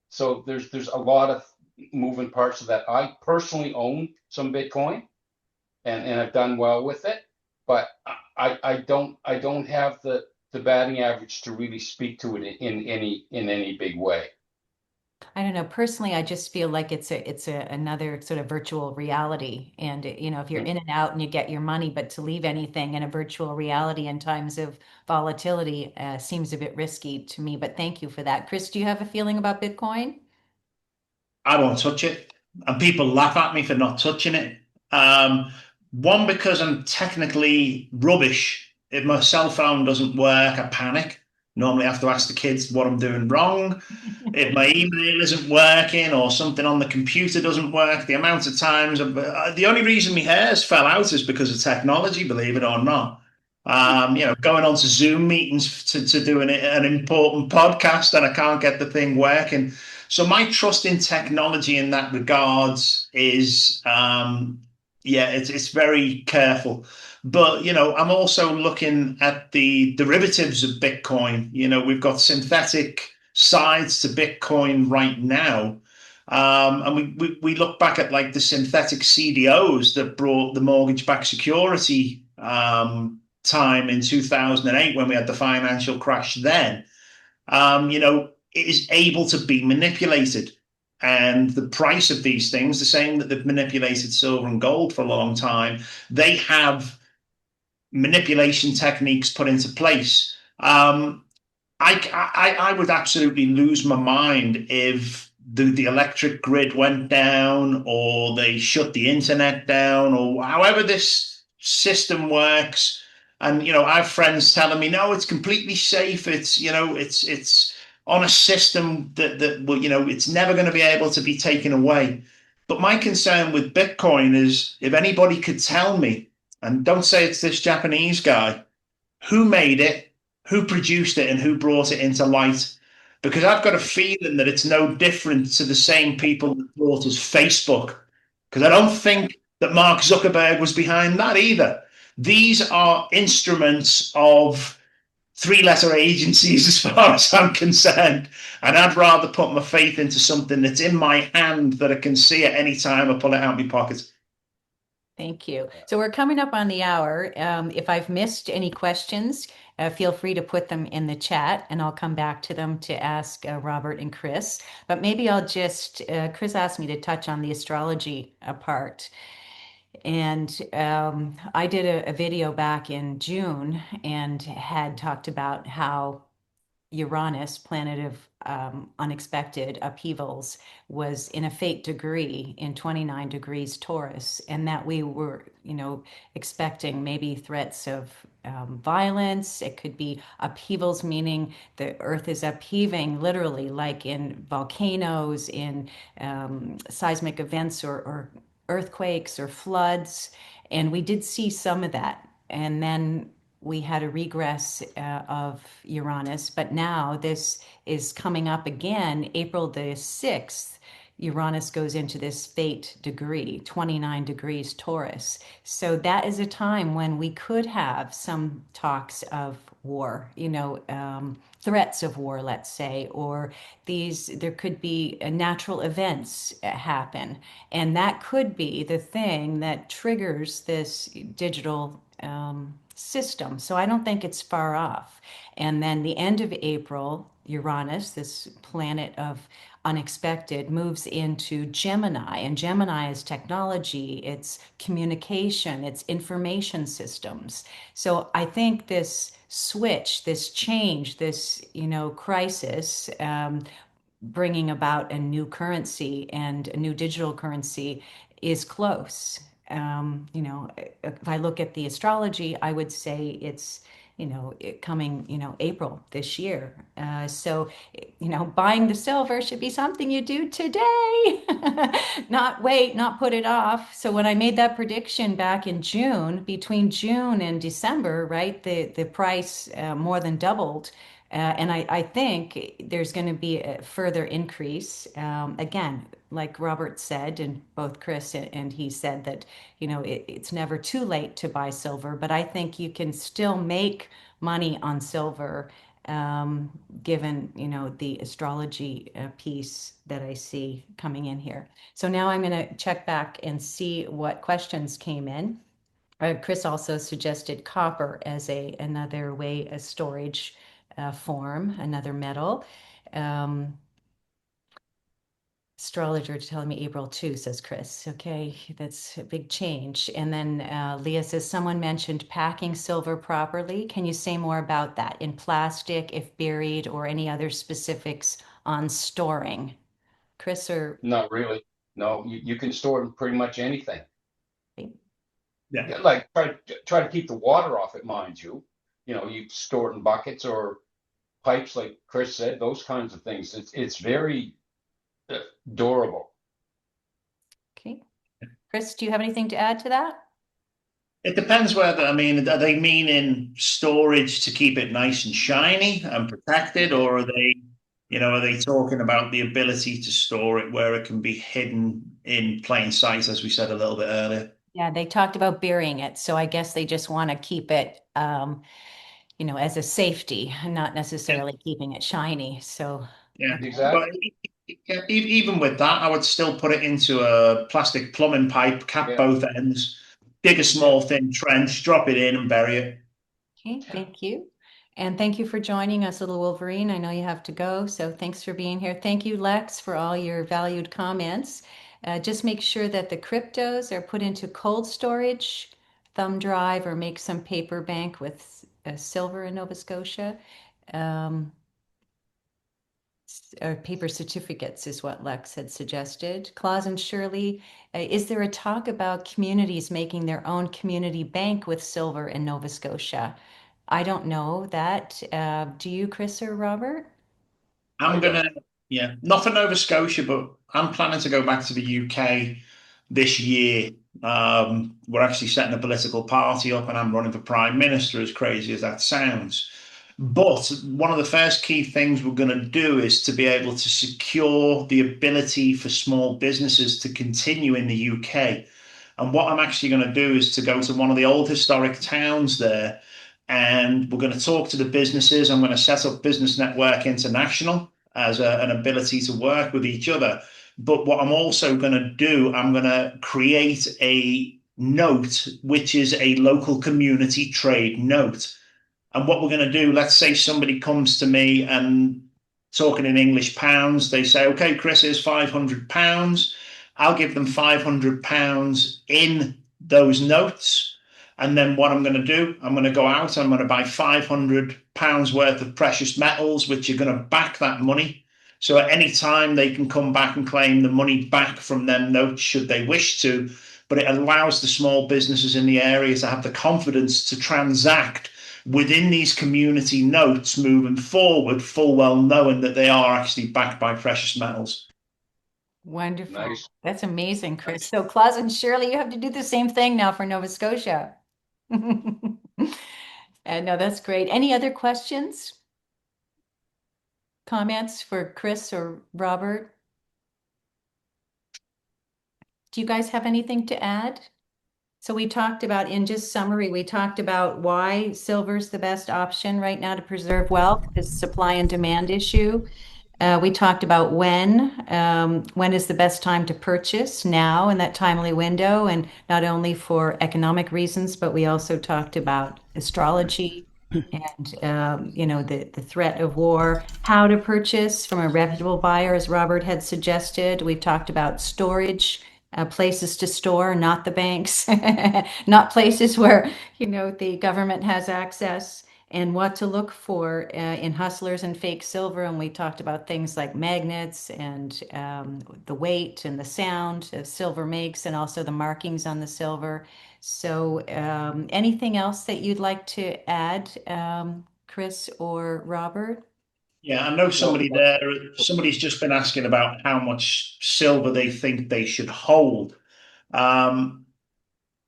So there's a lot of moving parts of that. I personally own some Bitcoin, and I've done well with it, but I don't have the batting average to really speak to it in any big way. I don't know. Personally, I just feel like it's another sort of virtual reality. And if you're Mhm. in and out and you get your money, but to leave anything in a virtual reality in times of volatility seems a bit risky to me. But thank you for that. Chris, do you have a feeling about Bitcoin? I won't touch it. And people laugh at me for not touching it. One, because I'm technically rubbish. If my cell phone doesn't work, I panic. Normally, I have to ask the kids what I'm doing wrong. If my email isn't working or something on the computer doesn't work, the amount of times the only reason my hairs fell out is because of technology, believe it or not. Going on to Zoom meetings to do an important podcast and I can't get the thing working. So my trust in technology in that regards is, yeah, it's very careful. But, I'm also looking at the derivatives of Bitcoin. We've got synthetic sides to Bitcoin right now. And we look back at like the synthetic CDOs that brought the mortgage-backed security time in 2008 when we had the financial crash then, it is able to be manipulated. And the price of these things, the same that they've manipulated silver and gold for a long time, they have manipulation techniques put into place. I would absolutely lose my mind if the electric grid went down or they shut the internet down or however this system works. And I have friends telling me, no, it's completely safe. It's on a system that will, it's never going to be able to be taken away. But my concern with Bitcoin is if anybody could tell me, and don't say it's this Japanese guy, who made it, who produced it, and who brought it into light. Because I've got a feeling that it's no different to the same people that brought us Facebook. Because I don't think that Mark Zuckerberg was behind that either. These are instruments of three-letter agencies as far as I'm concerned. And I'd rather put my faith into something that's in my hand that I can see at any time I pull it out of my pocket. Thank you. So we're coming up on the hour. If I've missed any questions, feel free to put them in the chat and I'll come back to them to ask Robert and Chris. But maybe I'll just, Chris asked me to touch on the astrology part. And I did a video back in June and had talked about how Uranus, planet of unexpected upheavals, was in a fate degree in 29 degrees Taurus, and that we were, expecting maybe threats of violence. It could be upheavals, meaning the earth is upheaving literally, like in volcanoes, in seismic events, or earthquakes or floods. And we did see some of that. And then we had a regress of Uranus, but now this is coming up again. April the 6th, Uranus goes into this fate degree, 29 degrees Taurus. So that is a time when we could have some talks of war, threats of war, let's say, or there could be natural events happen. And that could be the thing that triggers this digital system. So I don't think it's far off. And then the end of April, Uranus, this planet of unexpected, moves into Gemini. And Gemini is technology, it's communication, it's information systems. So I think this switch, this change, this, crisis, bringing about a new currency and a new digital currency is close. If I look at the astrology, I would say it's, coming, April this year. So, buying the silver should be something you do today, not wait, not put it off. So when I made that prediction back in June, between June and December, right, the price more than doubled. And I think there's going to be a further increase. Again, like Robert said, and both Chris and he said that, it's never too late to buy silver, but I think you can still make money on silver, given, the astrology piece that I see coming in here. So now I'm going to check back and see what questions came in. Chris also suggested copper as another way, a storage form, another metal. Um, Astrologer telling me April 2, says Chris. Okay, that's a big change. And then Leah says, someone mentioned packing silver properly. Can you say more about that? In plastic, if buried, or any other specifics on storing? Chris or Not really. No, you can store it in pretty much anything. Yeah. Yeah, like try to keep the water off it, mind you. You store it in buckets or pipes, like Chris said, those kinds of things. It's very uh, durable. okay. Chris, do you have anything to add to that? It depends whether, I mean, are they meaning storage to keep it nice and shiny and protected, or are they, are they talking about the ability to store it where it can be hidden in plain sight, as we said a little bit earlier? Yeah, they talked about burying it, so I guess they just want to keep it, as a safety, not Yeah, necessarily keeping it shiny. So, yeah. okay. But Exactly. even with that, I would still put it into a plastic plumbing pipe, cap Yeah. both ends, dig a Yeah. small thin trench, drop it in, and bury it. Okay, thank you. And thank you for joining us, little Wolverine. I know you have to go, so thanks for being here. Thank you, Lex, for all your valued comments. Just make sure that the cryptos are put into cold storage, thumb drive, or make some paper bank with silver in Nova Scotia. Um, or paper certificates is what Lex had suggested. Claus and Shirley, is there a talk about communities making their own community bank with silver in Nova Scotia? I don't know that. Do you, Chris or Robert? I I'm don't. gonna, yeah, not for Nova Scotia, but I'm planning to go back to the UK this year. We're actually setting a political party up, and I'm running for Prime Minister, as crazy as that sounds. But one of the first key things we're going to do is to be able to secure the ability for small businesses to continue in the UK. And what I'm actually going to do is to go to one of the old historic towns there, and we're going to talk to the businesses. I'm going to set up Business Network International as an ability to work with each other. But what I'm also going to do, I'm going to create a note, which is a local community trade note. And what we're going to do, let's say somebody comes to me and talking in English pounds, they say, okay, Chris, here's £500. I'll give them £500 in those notes. And then what I'm going to do, I'm going to go out, I'm going to buy £500 worth of precious metals, which are going to back that money. So at any time they can come back and claim the money back from them notes should they wish to. But it allows the small businesses in the area to have the confidence to transact within these community notes moving forward, full well knowing that they are actually backed by precious metals. Wonderful. Nice. That's amazing, Chris. So, Claus and Shirley, you have to do the same thing now for Nova Scotia. And no, that's great. Any other questions, comments for Chris or Robert? Do you guys have anything to add? So we talked about, in just summary, we talked about why silver's the best option right now to preserve wealth, this supply and demand issue. We talked about when is the best time to purchase now in that timely window, and not only for economic reasons, but we also talked about astrology and the threat of war, how to purchase from a reputable buyer, as Robert had suggested. We've talked about storage, places to store, not the banks, not places where the government has access, and what to look for in hustlers and fake silver. And we talked about things like magnets and the weight and the sound that silver makes, and also the markings on the silver. So, anything else that you'd like to add, Chris or Robert? Yeah, I know No, somebody there. Somebody's just been asking about how much silver they think they should hold. Um,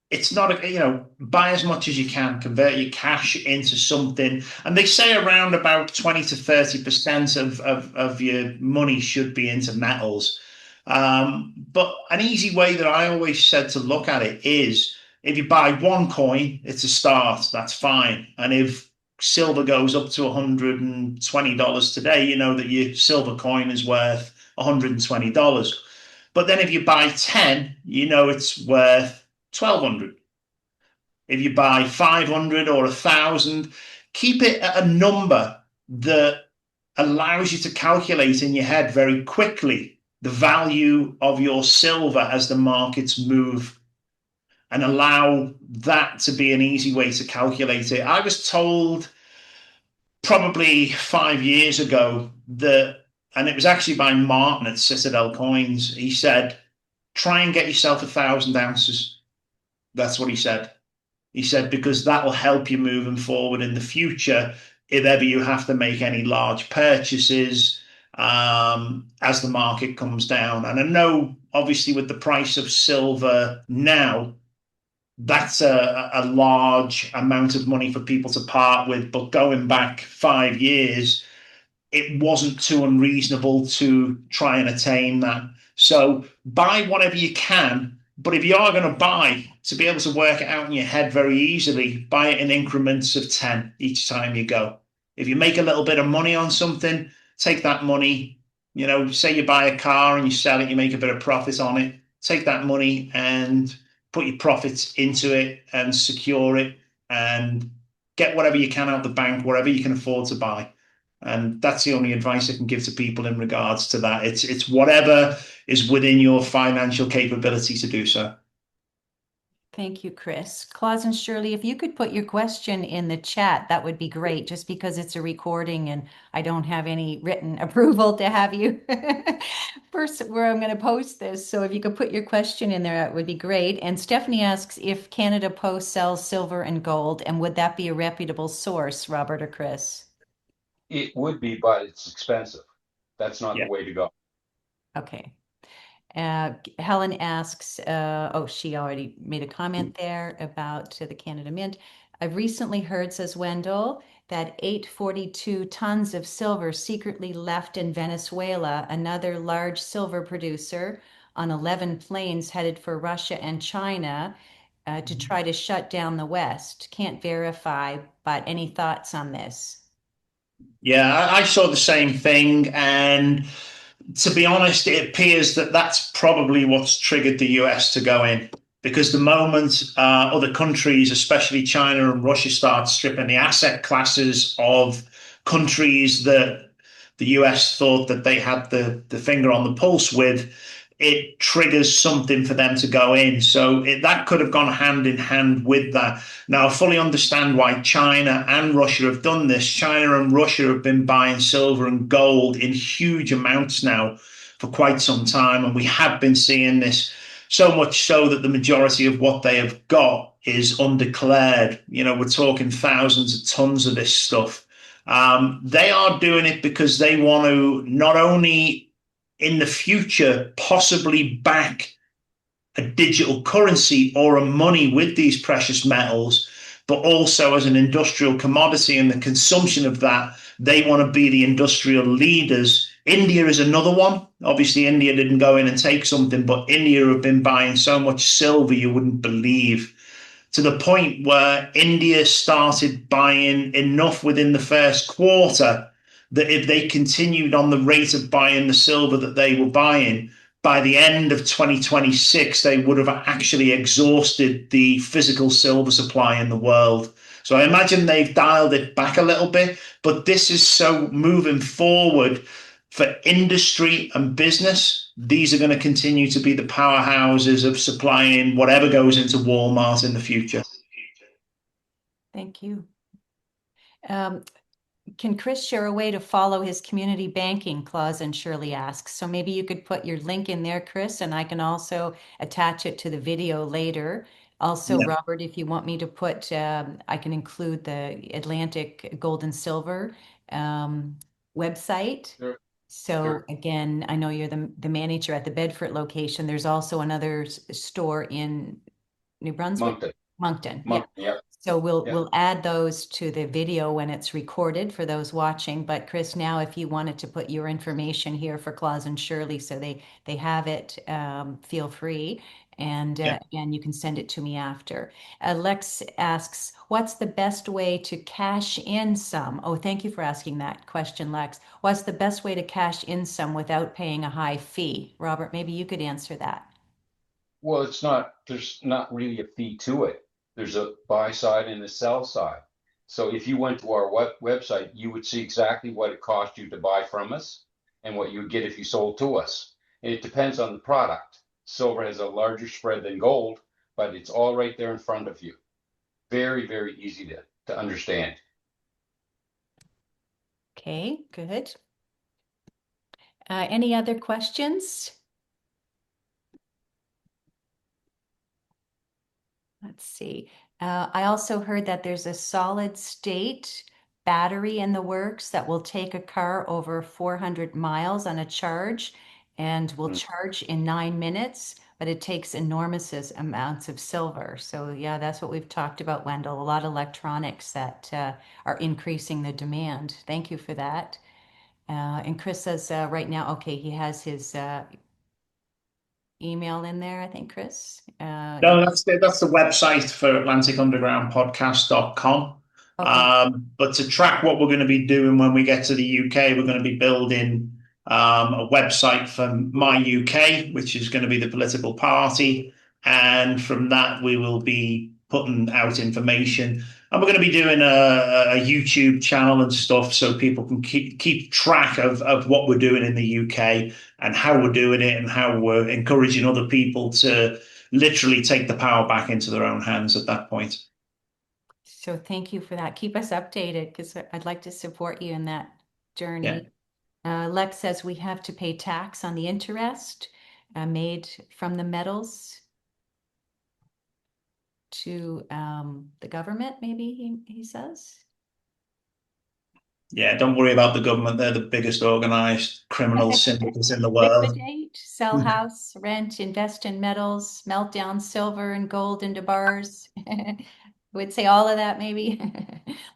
it's not buy as much as you can, convert your cash into something, and they say around about 20 to 30% of your money should be into metals. But an easy way that I always said to look at it is if you buy one coin, it's a start, that's fine. And if silver goes up to $120 today, you know that your silver coin is worth $120. But then if you buy 10, you know it's worth 1,200. If you buy 500 or 1,000, keep it at a number that allows you to calculate in your head very quickly the value of your silver as the markets move, and allow that to be an easy way to calculate it. I was told probably 5 years ago that, and it was actually by Martin at Citadel Coins, he said, try and get yourself 1,000 ounces. That's what he said. He said, because that will help you moving forward in the future if ever you have to make any large purchases as the market comes down. And I know, obviously, with the price of silver now, that's a large amount of money for people to part with. But going back 5 years, it wasn't too unreasonable to try and attain that. So buy whatever you can. But if you are going to buy, to be able to work it out in your head very easily, buy it in increments of 10 each time you go. If you make a little bit of money on something, take that money, say you buy a car and you sell it, you make a bit of profit on it, take that money and put your profits into it and secure it and get whatever you can out of the bank, whatever you can afford to buy. And that's the only advice I can give to people in regards to that. It's whatever is within your financial capability to do so. Thank you, Chris. Claus and Shirley, if you could put your question in the chat, that would be great, just because it's a recording and I don't have any written approval to have you first where I'm going to post this. So if you could put your question in there, that would be great. And Stephanie asks if Canada Post sells silver and gold, and would that be a reputable source, Robert or Chris? It would be, but it's expensive. That's not the Yeah. way to go. Okay. Helen asks, oh, she already made a comment there about the Canada Mint. I've recently heard, says Wendell, that 842 tons of silver secretly left in Venezuela, another large silver producer, on 11 planes headed for Russia and China to try to shut down the West. Can't verify, but any thoughts on this? Yeah, I saw the same thing. And to be honest, it appears that that's probably what's triggered the US to go in. Because the moment other countries, especially China and Russia, start stripping the asset classes of countries that the US thought that they had the finger on the pulse with, it triggers something for them to go in. So that could have gone hand in hand with that. Now, I fully understand why China and Russia have done this. China and Russia have been buying silver and gold in huge amounts now for quite some time. And we have been seeing this so much so that the majority of what they have got is undeclared. We're talking thousands of tons of this stuff. They are doing it because they want to not only in the future possibly back a digital currency or a money with these precious metals, but also as an industrial commodity and the consumption of that, they want to be the industrial leaders. India is another one. Obviously, India didn't go in and take something, but India have been buying so much silver you wouldn't believe, to the point where India started buying enough within the first quarter that if they continued on the rate of buying the silver that they were buying, by the end of 2026, they would have actually exhausted the physical silver supply in the world. So I imagine they've dialed it back a little bit, but this is so moving forward for industry and business. These are going to continue to be the powerhouses of supplying whatever goes into Walmart in the future. Thank you. Um, Can Chris share a way to follow his community banking? Claus and Shirley asks. So maybe you could put your link in there, Chris, and I can also attach it to the video later. Also, Yeah. Robert, if you want me to put, I can include the Atlantic Gold and Silver website. Sure, So sure. again, I know you're the manager at the Bedford location. There's also another store in New Brunswick, Moncton, Moncton. Yeah. Moncton, yeah, So we'll yeah. we'll add those to the video when it's recorded for those watching. But Chris, now if you wanted to put your information here for Claus and Shirley, so they have it, feel free. And Yeah. again, you can send it to me after. Lex asks, what's the best way to cash in some? Oh, thank you for asking that question, Lex. What's the best way to cash in some without paying a high fee? Robert, maybe you could answer that. Well, there's not really a fee to it. There's a buy side and a sell side. So if you went to our website, you would see exactly what it cost you to buy from us and what you would get if you sold to us. And it depends on the product. Silver has a larger spread than gold, but it's all right there in front of you. Very, very easy to understand. Okay, good. Any other questions? Let's see. I also heard that there's a solid state battery in the works that will take a car over 400 miles on a charge. and will Mm. charge in 9 minutes, but it takes enormous amounts of silver. So yeah, that's what we've talked about, Wendell. A lot of electronics that are increasing the demand. Thank you for that. And Chris says right now, okay, he has his email in there, I think, Chris. No, that's the website for AtlanticUndergroundPodcast.com. Okay. But to track what we're going to be doing when we get to the UK, we're going to be building a website for My UK, which is going to be the political party. And from that, we will be putting out information. And we're going to be doing a YouTube channel and stuff so people can keep track of what we're doing in the UK and how we're doing it and how we're encouraging other people to literally take the power back into their own hands at that point. So thank you for that. Keep us updated because I'd like to support you in that Yeah. journey. Lex says we have to pay tax on the interest made from the metals to the government, maybe he says. Yeah, don't worry about the government. They're the biggest organized criminal syndicates in the world. Liquidate, sell house, rent, invest in metals, melt down silver and gold into bars. I would say all of that maybe.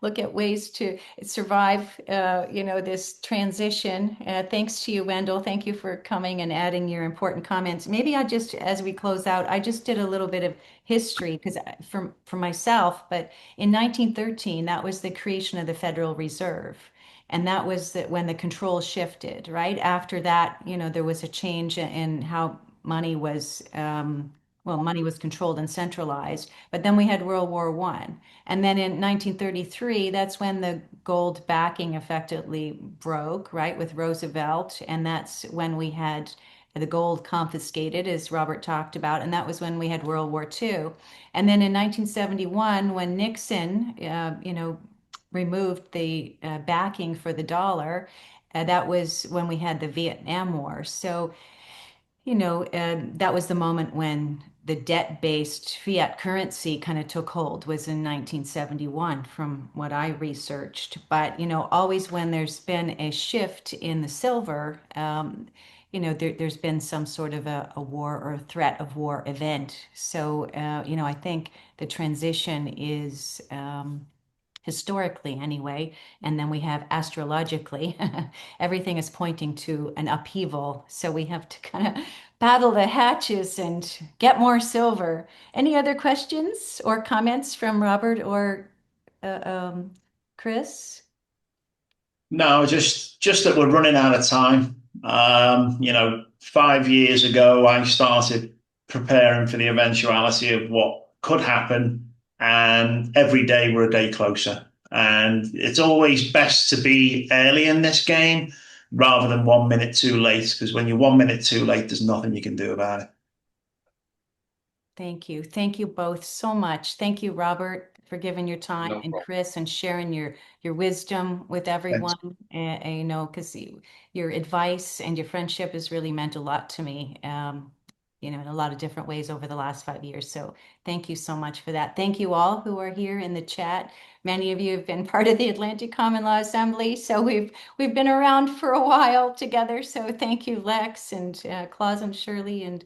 Look at ways to survive, this transition. Thanks to you, Wendell. Thank you for coming and adding your important comments. Maybe as we close out, I just did a little bit of history because for myself, but in 1913, that was the creation of the Federal Reserve. And that was when the control shifted, right? After that, there was a change in how money was, money was controlled and centralized. But then we had World War One. And then in 1933, that's when the gold backing effectively broke, right, with Roosevelt. And that's when we had the gold confiscated, as Robert talked about. And that was when we had World War Two. And then in 1971, when Nixon, removed the backing for the dollar, that was when we had the Vietnam War. So, that was the moment when the debt-based fiat currency kind of took hold, was in 1971, from what I researched. But, always when there's been a shift in the silver, there's been some sort of a war or a threat of war event. So, I think the transition is historically anyway, and then we have astrologically, everything is pointing to an upheaval. So we have to kind of paddle the hatches and get more silver. Any other questions or comments from Robert or uh, um, Chris? No, just that we're running out of time. 5 years ago, I started preparing for the eventuality of what could happen, and every day we're a day closer. And it's always best to be early in this game rather than 1 minute too late, because when you're 1 minute too late, there's nothing you can do about it. Thank you. Thank you both so much. Thank you, Robert, for giving your time, No and problem. Chris, and sharing your wisdom with Thanks. everyone. Because your advice and your friendship has really meant a lot to me, in a lot of different ways over the last 5 years. So thank you so much for that. Thank you all who are here in the chat. Many of you have been part of the Atlantic Common Law Assembly, so we've been around for a while together. So thank you, Lex and Claus and Shirley and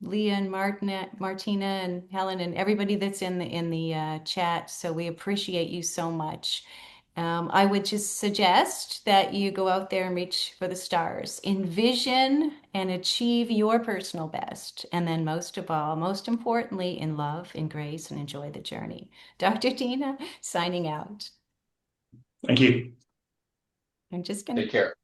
Leah and Martina and Helen and everybody that's in the chat. So we appreciate you so much. I would just suggest that you go out there and reach for the stars, envision and achieve your personal best, and then most of all, most importantly, in love, in grace, and enjoy the journey. Dr. Tina, signing out. Thank you. I'm just going Take to care.